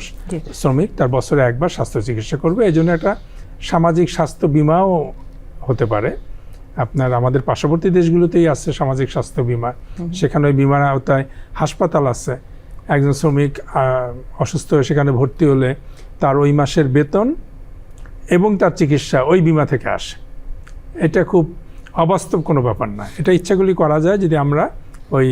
শ্রমিক তার বছরে একবার স্বাস্থ্য চিকিৎসা করবে। এই জন্য একটা সামাজিক স্বাস্থ্য বিমাও হতে পারে। আপনার আমাদের পার্শ্ববর্তী দেশগুলোতেই আছে সামাজিক স্বাস্থ্য বিমা, সেখানে ওই বিমার আওতায় হাসপাতাল আছে। একজন শ্রমিক অসুস্থ হয়ে সেখানে ভর্তি হলে তার ওই মাসের বেতন এবং তার চিকিৎসা ওই বিমা থেকে আসে। এটা খুব অবাস্তব কোনো ব্যাপার না। এটা ইচ্ছাগুলি করা যায় যদি আমরা ওই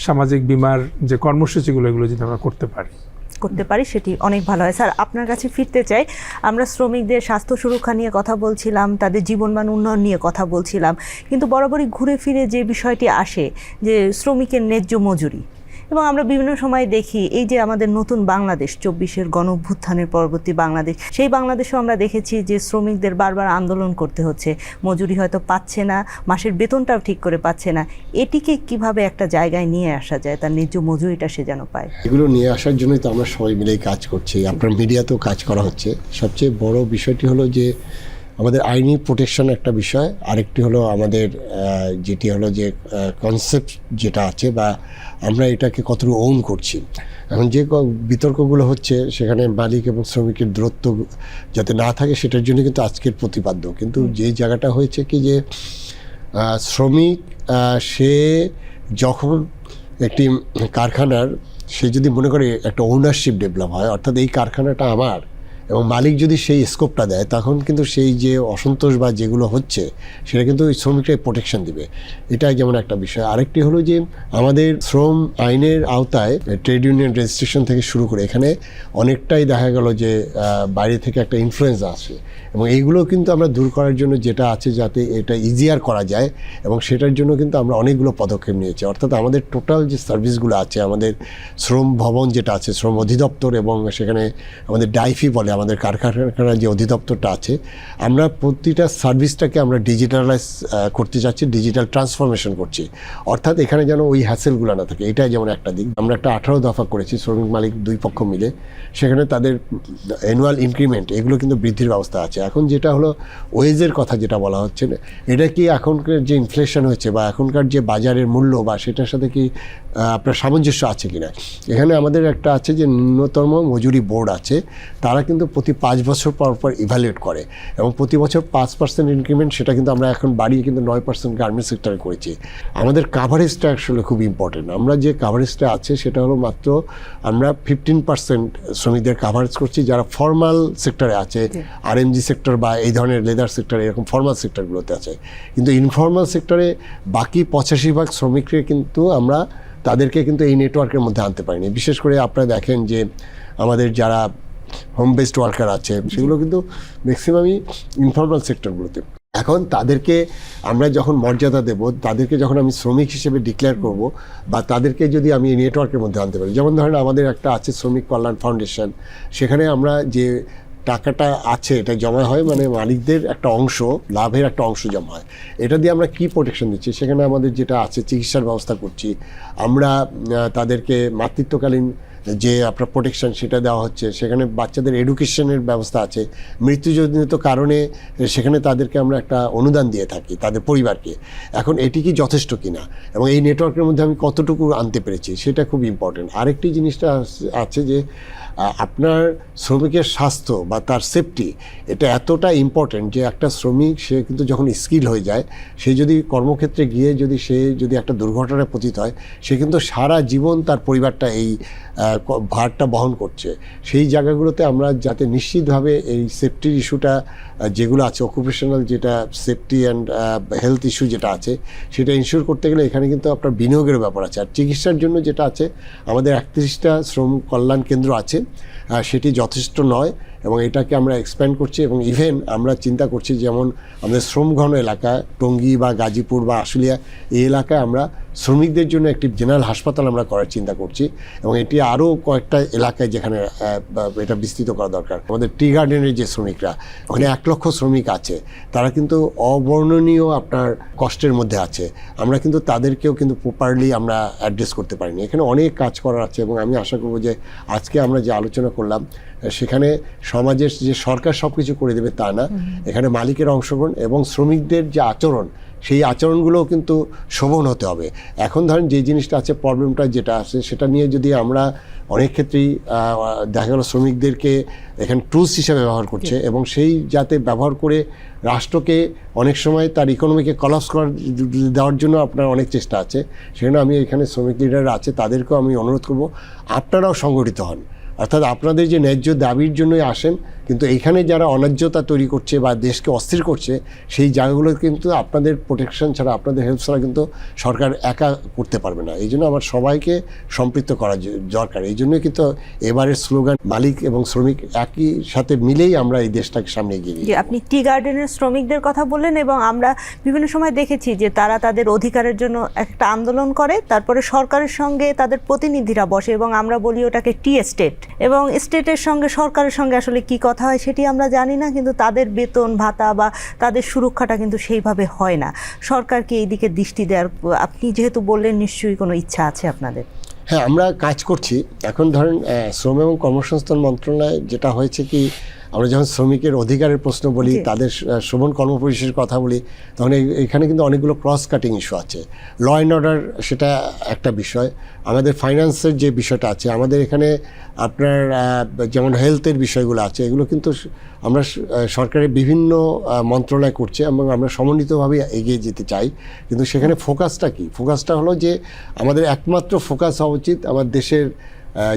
সামাজিক বিমার যে কর্মসূচিগুলো, এগুলো যদি আমরা করতে পারি, সেটি অনেক ভালো হয়। স্যার, আপনার কাছে ফিরতে চাই। আমরা শ্রমিকদের স্বাস্থ্য সুরক্ষা নিয়ে কথা বলছিলাম, তাদের জীবনমান উন্নয়ন নিয়ে কথা বলছিলাম, কিন্তু বরাবরই ঘুরে ফিরে যে বিষয়টি আসে যে শ্রমিকের ন্যায্য মজুরি। এবং আমরা বিভিন্ন সময় দেখি এই যে আমাদের নতুন বাংলাদেশ, 24-এর গণঅভ্যুত্থানের পরবর্তী বাংলাদেশ, সেই বাংলাদেশেও আমরা দেখেছি যে শ্রমিকদের বারবার আন্দোলন করতে হচ্ছে, মজুরি হয়তো পাচ্ছে না, মাসের বেতনটাও ঠিক করে পাচ্ছে না। এটিকে কিভাবে একটা জায়গায় নিয়ে আসা যায়, তার ন্যায্য মজুরিটা সে যেন পায়? এগুলো নিয়ে আসার জন্যই তো আমরা সবাই মিলেই কাজ করছি, আপনার মিডিয়াতেও কাজ করা হচ্ছে। সবচেয়ে বড় বিষয়টি হলো যে আমাদের আইনি প্রোটেকশন একটা বিষয়, আরেকটি হলো আমাদের যেটি হলো যে কনসেপ্ট যেটা আছে বা আমরা এটাকে কতটুকু ওন করছি। এখন যে বিতর্কগুলো হচ্ছে সেখানে মালিক এবং শ্রমিকের দূরত্ব যাতে না থাকে সেটার জন্য কিন্তু আজকের প্রতিপাদ্য। কিন্তু যে জায়গাটা হয়েছে কি যে শ্রমিক সে যখন একটি কারখানার, সে যদি মনে করে একটা ওনারশিপ ডেভেলপ হয়, অর্থাৎ এই কারখানাটা আমার, এবং মালিক যদি সেই স্কোপটা দেয়, তখন কিন্তু সেই যে অসন্তোষ বা যেগুলো হচ্ছে সেটা কিন্তু ওই শ্রমিকরাই প্রোটেকশন দিবে। এটাই যেমন একটা বিষয়। আরেকটি হলো যে আমাদের শ্রম আইনের আওতায় ট্রেড ইউনিয়ন রেজিস্ট্রেশন থেকে শুরু করে এখানে অনেকটাই দেখা গেল যে বাইরে থেকে একটা ইনফ্লুয়েন্স আসে, এবং এইগুলো কিন্তু আমরা দূর করার জন্য যেটা আছে যাতে এটা ইজিয়ার করা যায়, এবং সেটার জন্য কিন্তু আমরা অনেকগুলো পদক্ষেপ নিয়েছি। অর্থাৎ আমাদের টোটাল যে সার্ভিসগুলো আছে, আমাদের শ্রম ভবন যেটা আছে, শ্রম অধিদপ্তর, এবং সেখানে আমাদের ডাইফি বলে আমাদের কারখানার যে অধিদপ্তরটা আছে, আমরা প্রতিটা সার্ভিসটাকে আমরা ডিজিটালাইজ করতে চাচ্ছি, ডিজিটাল ট্রান্সফরমেশন করছি। অর্থাৎ এখানে যেন ওই হ্যাসেলগুলো না থাকে, এটাই যেমন একটা দিক। আমরা একটা 18 দফা করেছি শ্রমিক মালিক দুই পক্ষ মিলে, সেখানে তাদের অ্যানুয়াল ইনক্রিমেন্ট এগুলো কিন্তু বৃদ্ধির ব্যবস্থা আছে। এখন যেটা হলো ওয়েজের কথা যেটা বলা হচ্ছে, এটা কি এখনকার যে ইনফ্লেশন হয়েছে বা এখনকার যে বাজারের মূল্য বা সেটার সাথে কি আপনার সামঞ্জস্য আছে কিনা। এখানে আমাদের একটা আছে যে ন্যূনতম মজুরি বোর্ড আছে, তারা কিন্তু প্রতি 5 বছর পর পর ইভ্যালুয়েট করে এবং প্রতি বছর 5% ইনক্রিমেন্ট, সেটা কিন্তু আমরা এখন বাড়িয়ে কিন্তু 9% গার্মেন্টস সেক্টরে করেছি। আমাদের কাভারেজটা আসলে খুব ইম্পর্টেন্ট। আমরা যে কাভারেজটা আছে সেটা হলো মাত্র আমরা 15% শ্রমিকদের কাভারেজ করছি যারা ফর্মাল সেক্টরে আছে, আরএমজি সেক্টর বা এই ধরনের লেদার সেক্টর, এরকম ফর্মাল সেক্টরগুলোতে আছে। কিন্তু ইনফর্মাল সেক্টরে বাকি 85% শ্রমিককে কিন্তু আমরা তাদেরকে কিন্তু এই নেটওয়ার্কের মধ্যে আনতে পারিনি। বিশেষ করে আপনারা দেখেন যে আমাদের যারা হোম বেসড ওয়ার্কার আছে সেগুলো কিন্তু ম্যাক্সিমামই ইনফর্মাল সেক্টরগুলোতে। এখন তাদেরকে আমরা যখন মর্যাদা দেব, তাদেরকে যখন আমি শ্রমিক হিসেবে ডিক্লেয়ার করব বা তাদেরকে যদি আমি এই নেটওয়ার্কের মধ্যে আনতে পারি, যেমন ধরেন আমাদের একটা আছে শ্রমিক কল্যাণ ফাউন্ডেশন, সেখানে আমরা যে টাকাটা আছে এটা জমা হয়, মানে মালিকদের একটা অংশ, লাভের একটা অংশ জমা হয়। এটা দিয়ে আমরা কি প্রোটেকশন দিচ্ছি, সেখানে আমাদের যেটা আছে চিকিৎসার ব্যবস্থা করছি, আমরা তাদেরকে মাতৃত্বকালীন যে আপনার প্রোটেকশন সেটা দেওয়া হচ্ছে, সেখানে বাচ্চাদের এডুকেশনের ব্যবস্থা আছে, মৃত্যুজনিত কারণে সেখানে তাদেরকে আমরা একটা অনুদান দিয়ে থাকি তাদের পরিবারকে। এখন এটি কি যথেষ্ট কিনা এবং এই নেটওয়ার্কের মধ্যে আমি কতটুকু আনতে পেরেছি সেটা খুব ইম্পর্টেন্ট। আরেকটি জিনিসটা আছে যে আপনার শ্রমিকের স্বাস্থ্য বা তার সেফটি, এটা এতটা ইম্পর্টেন্ট যে একটা শ্রমিক সে কিন্তু যখন স্কিল হয়ে যায়, সে যদি কর্মক্ষেত্রে গিয়ে যদি একটা দুর্ঘটনায় পতিত হয়, সে কিন্তু সারা জীবন তার পরিবারটা এই ভারটা বহন করছে। সেই জায়গাগুলোতে আমরা যাতে নিশ্চিতভাবে এই সেফটির ইস্যুটা যেগুলো আছে, অকুপেশনাল যেটা সেফটি অ্যান্ড হেলথ ইস্যু যেটা আছে, সেটা ইনশিওর করতে গেলে এখানে কিন্তু আপনার বিনিয়োগের ব্যাপার আছে। আর চিকিৎসার জন্য যেটা আছে, আমাদের 31টা শ্রম কল্যাণ কেন্দ্র আছে, সেটি যথেষ্ট নয় এবং এটাকে আমরা এক্সপ্যান্ড করছি। এবং ইভেন আমরা চিন্তা করছি যেমন আমাদের শ্রমঘন এলাকা টঙ্গী বা গাজীপুর বা আশুলিয়া, এই এলাকায় আমরা শ্রমিকদের জন্য একটি জেনারেল হাসপাতাল আমরা করার চিন্তা করছি এবং এটি আরও কয়েকটা এলাকায় যেখানে এটা বিস্তৃত করা দরকার। আমাদের টি গার্ডেনের যে শ্রমিকরা, ওখানে 1 লক্ষ শ্রমিক আছে, তারা কিন্তু অবর্ণনীয় আপনার কষ্টের মধ্যে আছে। আমরা কিন্তু তাদেরকেও কিন্তু প্রপারলি আমরা অ্যাড্রেস করতে পারিনি। এখানে অনেক কাজ করার আছে এবং আমি আশা করব যে আজকে আমরা যে আলোচনা করলাম সেখানে সমাজের যে সরকার সব কিছু করে দেবে তা না, এখানে মালিকের অংশগ্রহণ এবং শ্রমিকদের যে আচরণ, সেই আচরণগুলোও কিন্তু শোভন হতে হবে। এখন ধরেন যে জিনিসটা আছে, প্রবলেমটা যেটা আছে, সেটা নিয়ে যদি আমরা অনেক ক্ষেত্রেই দেখা গেল শ্রমিকদেরকে এখানে টুলস হিসেবে ব্যবহার করছে এবং সেই যাতে ব্যবহার করে রাষ্ট্রকে অনেক সময় তার ইকোনমিকে কলাপস দেওয়ার জন্য আপনার অনেক চেষ্টা আছে। সেখানে আমি এখানে শ্রমিক লিডাররা আছে, তাদেরকেও আমি অনুরোধ করব আপনারাও সংগঠিত হন, অর্থাৎ আপনাদের যে ন্যায্য দাবির জন্যই আসেন, কিন্তু এইখানে যারা অন্যায্যতা তৈরি করছে বা দেশকে অস্থির করছে, সেই জায়গাগুলো কিন্তু আপনাদের প্রোটেকশন ছাড়া, আপনাদের হেল্প ছাড়া কিন্তু সরকার একা করতে পারবে না। এই জন্য আমার সবাইকে সম্পৃক্ত করা দরকার। এই জন্যই কিন্তু এবারের স্লোগান মালিক এবং শ্রমিক একই সাথে মিলেই আমরা এই দেশটাকে সামনে এগিয়ে নিই। আপনি টি গার্ডেনের শ্রমিকদের কথা বললেন এবং আমরা বিভিন্ন সময় দেখেছি যে তারা তাদের অধিকারের জন্য একটা আন্দোলন করে, তারপরে সরকারের সঙ্গে তাদের প্রতিনিধিরা বসে এবং আমরা বলি ওটাকে টি এস্টেট, এবং স্টেটের সঙ্গে সরকারের সঙ্গে আসলে কি কথা হয় সেটি আমরা জানি না, কিন্তু তাদের বেতন ভাতা বা তাদের সুরক্ষাটা কিন্তু সেইভাবে হয় না। সরকারকে এই দিকে দৃষ্টি দেওয়ার, আপনি যেহেতু বললেন নিশ্চয়ই কোনো ইচ্ছা আছে আপনাদের। হ্যাঁ, আমরা কাজ করছি। এখন ধরেন শ্রম এবং কর্মসংস্থান মন্ত্রণালয় যেটা হয়েছে কি, আমরা যখন শ্রমিকের অধিকারের প্রশ্ন বলি, তাদের শ্রবণ কর্মপরিবেশের কথা বলি, তখন এখানে কিন্তু অনেকগুলো ক্রস কাটিং ইস্যু আছে। ল অ্যান্ড অর্ডার সেটা একটা বিষয়, আমাদের ফাইন্যান্সের যে বিষয়টা আছে, আমাদের এখানে আপনার যেমন হেলথের বিষয়গুলো আছে, এগুলো কিন্তু আমরা সরকারের বিভিন্ন মন্ত্রণালয় করছে এবং আমরা সমন্বিতভাবে এগিয়ে যেতে চাই। কিন্তু সেখানে ফোকাসটা কি? ফোকাসটা হলো যে আমাদের একমাত্র ফোকাস হওয়া উচিত আমার দেশের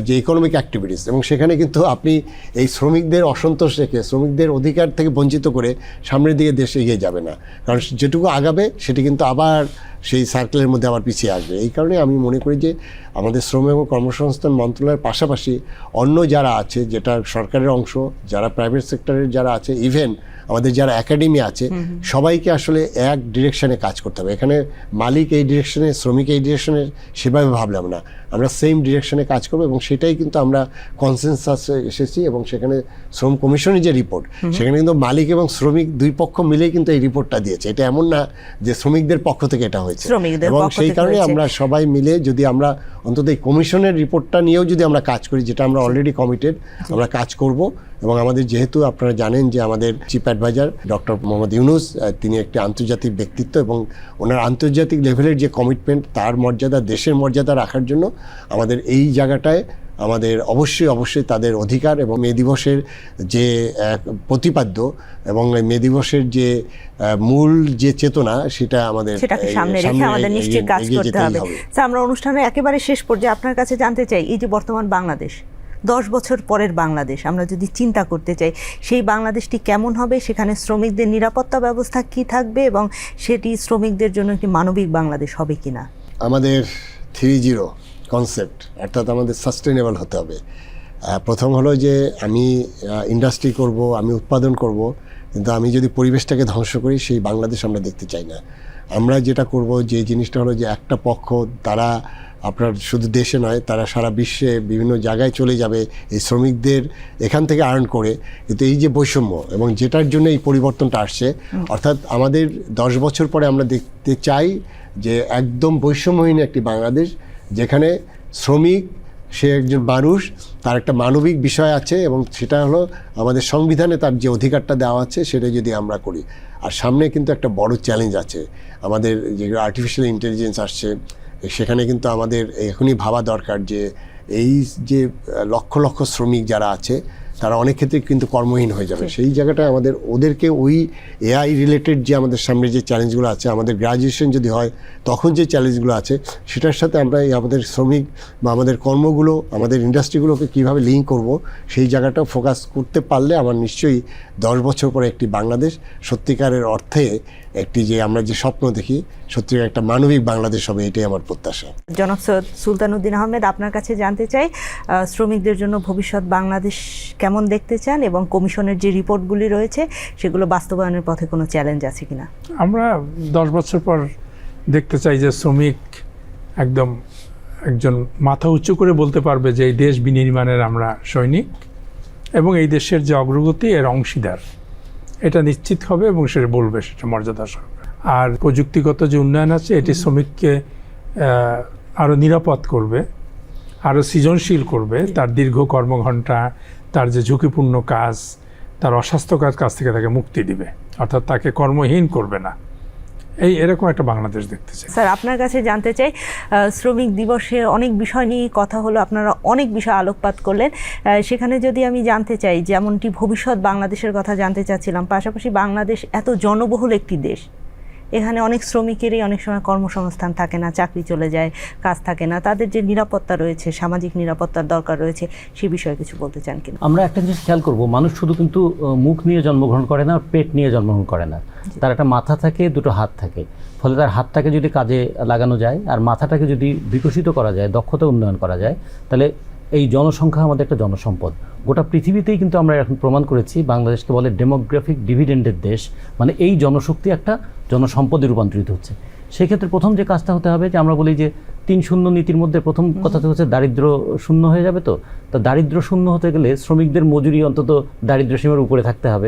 যে ইকোনমিক অ্যাক্টিভিটিস, এবং সেখানে কিন্তু আপনি এই শ্রমিকদের অসন্তোষ রেখে, শ্রমিকদের অধিকার থেকে বঞ্চিত করে সামনের দিকে দেশ এগিয়ে যাবে না। কারণ যেটুকু আগাবে সেটি কিন্তু আবার সেই সার্কেলের মধ্যে আবার পিছিয়ে আসবে। এই কারণে আমি মনে করি যে আমাদের শ্রম এবং কর্মসংস্থান মন্ত্রণালয়ের পাশাপাশি অন্য যারা আছে, যেটা সরকারের অংশ, যারা প্রাইভেট সেক্টরের যারা আছে, ইভেন আমাদের যারা একাডেমি আছে, সবাইকে আসলে এক ডিরেকশনে কাজ করতে হবে। এখানে মালিক এই ডিরেকশনে, শ্রমিক এই ডিরেকশনে সেভাবে ভাবলাম না, আমরা সেম ডিরেকশনে কাজ করবো এবং সেটাই কিন্তু আমরা কনসেনসাসে এসেছি। এবং সেখানে শ্রম কমিশনের যে রিপোর্ট, সেখানে কিন্তু মালিক এবং শ্রমিক দুই পক্ষ মিলেই কিন্তু এই রিপোর্টটা দিয়েছে। এটা এমন না যে শ্রমিকদের পক্ষ থেকে এটা হয়েছে, এবং সেই কারণে আমরা সবাই মিলে যদি আমরা অন্তত এই কমিশনের রিপোর্টটা নিয়েও যদি আমরা কাজ করি, যেটা আমরা অলরেডি কমিটেড, আমরা কাজ করব। এবং আমাদের যেহেতু আপনারা জানেন যে আমাদের chief adviser doctor Mohammad Yunus, তিনি একটি আন্তর্জাতিক ব্যক্তিত্ব এবং ওনার আন্তর্জাতিক লেভেলের যে কমিটমেন্ট, তার মর্যাদা, দেশের মর্যাদা রাখার জন্য আমাদের এই জায়গাটায় আমাদের অবশ্যই তাদের অধিকার এবং মে দিবসের যে প্রতিপাদ্য এবং মে দিবসের যে মূল যে চেতনা, সেটা আমাদের সেটাকে সামনে রেখে আমাদের নিশ্চয়ই কাজ করতে হবে। আমরা অনুষ্ঠানের একেবারে শেষ পর্যায়ে আপনার কাছে জানতে চাই, এই যে বর্তমান বাংলাদেশ, 10 বছর পরের বাংলাদেশ আমরা যদি চিন্তা করতে চাই, সেই বাংলাদেশটি কেমন হবে, সেখানে শ্রমিকদের নিরাপত্তা ব্যবস্থা কি থাকবে এবং সেটি শ্রমিকদের জন্য একটি মানবিক বাংলাদেশ হবে কিনা? আমাদের 3-0 কনসেপ্ট, অর্থাৎ আমাদের সাস্টেনেবল হতে হবে। প্রথম হলো যে আমি ইন্ডাস্ট্রি করব, আমি উৎপাদন করব, কিন্তু আমি যদি পরিবেশটাকে ধ্বংস করি, সেই বাংলাদেশ আমরা দেখতে চাই না। আমরা যেটা করব, যে জিনিসটা হলো যে একটা পক্ষ, তারা আপনার শুধু দেশে নয়, তারা সারা বিশ্বে বিভিন্ন জায়গায় চলে যাবে এই শ্রমিকদের এখান থেকে আর্ন করে। কিন্তু এই যে বৈষম্য এবং যেটার জন্য এই পরিবর্তনটা আসছে, অর্থাৎ আমাদের 10 বছর পরে আমরা দেখতে চাই যে একদম বৈষম্যহীন একটি বাংলাদেশ, যেখানে শ্রমিক সে একজন মানুষ, তার একটা মানবিক বিষয় আছে এবং সেটা হলো আমাদের সংবিধানে তার যে অধিকারটা দেওয়া আছে, সেটা যদি আমরা করি। আর সামনে কিন্তু একটা বড় চ্যালেঞ্জ আছে, আমাদের যে আর্টিফিশিয়াল ইন্টেলিজেন্স আসছে, সেখানে কিন্তু আমাদের এখনই ভাবা দরকার যে এই যে লক্ষ লক্ষ শ্রমিক যারা আছে, তারা অনেক ক্ষেত্রে কিন্তু কর্মহীন হয়ে যাবে। সেই জায়গাটায় আমাদের ওদেরকে ওই এআই রিলেটেড যে আমাদের সামনে যে চ্যালেঞ্জগুলো আছে, আমাদের গ্র্যাজুয়েশন যদি হয় তখন যে চ্যালেঞ্জগুলো আছে, সেটার সাথে আমরা এই আমাদের শ্রমিক বা আমাদের কর্মগুলো, আমাদের ইন্ডাস্ট্রিগুলোকে কীভাবে লিঙ্ক করব, সেই জায়গাটাও ফোকাস করতে পারলে আমার নিশ্চয়ই 10 বছর পরে একটি বাংলাদেশ সত্যিকারের অর্থে একটি, যে আমরা যে স্বপ্ন দেখি, সত্যিকার একটা মানবিক বাংলাদেশ হবে, এটাই আমার প্রত্যাশা। জনাব সৈয়দ সুলতান উদ্দিন আহমেদ, আপনার কাছে জানতে চাই, শ্রমিকদের জন্য ভবিষ্যৎ বাংলাদেশ কেমন দেখতে চান এবং কমিশনের যে রিপোর্টগুলি রয়েছে, সেগুলো বাস্তবায়নের পথে কোনো চ্যালেঞ্জ আছে কিনা? আমরা 10 বছর পর দেখতে চাই যে শ্রমিক একজন মাথা উঁচু করে বলতে পারবে যে এই দেশ বিনির্মাণের আমরা সৈনিক এবং এই দেশের যে অগ্রগতি এর অংশীদার, এটা নিশ্চিত হবে এবং সে বলবে, সেটা মর্যাদা সহ। আর প্রযুক্তিগত যে উন্নয়ন আছে, এটি শ্রমিককে আরও নিরাপদ করবে, আরও সৃজনশীল করবে, তার দীর্ঘ কর্মঘণ্টা, তার যে ঝুঁকিপূর্ণ কাজ, তার অস্বাস্থ্যকর কাজ থেকে তাকে মুক্তি দিবে, অর্থাৎ তাকে কর্মহীন করবে না। এরকম একটা বাংলাদেশ দেখতে চাই। স্যার, আপনার কাছে জানতে চাই, শ্রমিক দিবসে অনেক বিষয় নিয়ে কথা হলো, আপনারা অনেক বিষয় আলোকপাত করলেন। সেখানে যদি আমি জানতে চাই, যেমনটি ভবিষ্যৎ বাংলাদেশের কথা জানতে চাচ্ছিলাম, পাশাপাশি বাংলাদেশ এত জনবহুল একটি দেশ, এখানে অনেক শ্রমিকেরই অনেক সময় কর্মসংস্থান থাকে না, চাকরি চলে যায়, কাজ থাকে না, তাদের যে নিরাপত্তা রয়েছে, সামাজিক নিরাপত্তার দরকার রয়েছে, সে বিষয়ে কিছু বলতে চান কিনা? আমরা একটা জিনিস খেয়াল করব, মানুষ শুধু কিন্তু মুখ নিয়ে জন্মগ্রহণ করে না, পেট নিয়ে জন্মগ্রহণ করে না। তার একটা মাথা থাকে, দুটো হাত থাকে, ফলে তার হাতটাকে যদি কাজে লাগানো যায় আর মাথাটাকে যদি বিকশিত করা যায়, দক্ষতা উন্নয়ন করা যায়, তাহলে এই জনসংখ্যা আমাদের একটা জনসম্পদ। গোটা পৃথিবীতেই কিন্তু আমরা এখন প্রমাণ করেছি বাংলাদেশকে বলে ডেমোগ্রাফিক ডিভিডেন্ডের দেশ, মানে এই জনশক্তি একটা জনসম্পদে রূপান্তরিত হচ্ছে। সেক্ষেত্রে প্রথম যে কাজটা হতে হবে, যে আমরা বলি যে 3-0 নীতির মধ্যে প্রথম কথাটা হচ্ছে দারিদ্র শূন্য হয়ে যাবে। তো দারিদ্র শূন্য হতে গেলে শ্রমিকদের মজুরি অন্তত দারিদ্র সীমার উপরে থাকতে হবে,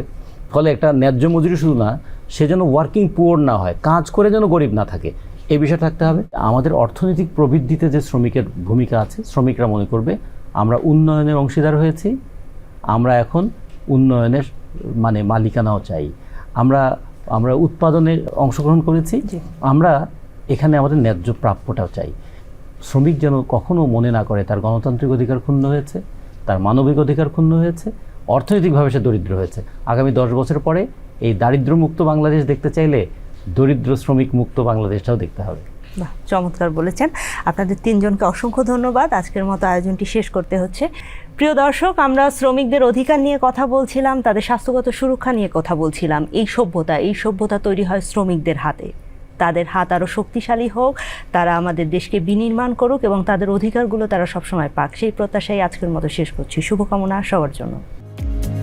ফলে একটা ন্যায্য মজুরি শুধু না, সে যেন ওয়ার্কিং পুয়ার না হয়, কাজ করে যেন গরিব না থাকে, এই বিষয় থাকতে হবে। আমাদের অর্থনৈতিক প্রবৃদ্ধিতে যে শ্রমিকের ভূমিকা আছে, শ্রমিকরা মনে করবে আমরা উন্নয়নের অংশীদার হয়েছি, আমরা এখন উন্নয়নের মানে মালিকানাও চাই, আমরা উৎপাদনে অংশগ্রহণ করেছি, আমরা এখানে আমাদের ন্যায্য প্রাপ্যটাও চাই। শ্রমিক যেন কখনো মনে না করে তার গণতান্ত্রিক অধিকার ক্ষুণ্ণ হয়েছে, তার মানবিক অধিকার ক্ষুণ্ণ হয়েছে, অর্থনৈতিকভাবে সে দরিদ্র হয়েছে। আগামী 10 বছর পরে এই দারিদ্র্যমুক্ত বাংলাদেশ দেখতে চাইলে দরিদ্র শ্রমিক মুক্ত বাংলাদেশটাও দেখতে হবে। বাহ, চমৎকার বলেছেন। আপনাদের 3 জনকে অসংখ্য ধন্যবাদ। আজকের মতো আয়োজনটি শেষ করতে হচ্ছে। প্রিয় দর্শক, আমরা শ্রমিকদের অধিকার নিয়ে কথা বলছিলাম, তাদের স্বাস্থ্যগত সুরক্ষা নিয়ে কথা বলছিলাম। এই সভ্যতা তৈরি হয় শ্রমিকদের হাতে। তাদের হাত আরও শক্তিশালী হোক, তারা আমাদের দেশকে বিনির্মাণ করুক এবং তাদের অধিকারগুলো তারা সবসময় পাক, সেই প্রত্যাশাই আজকের মতো শেষ করছি। শুভকামনা সবার জন্য।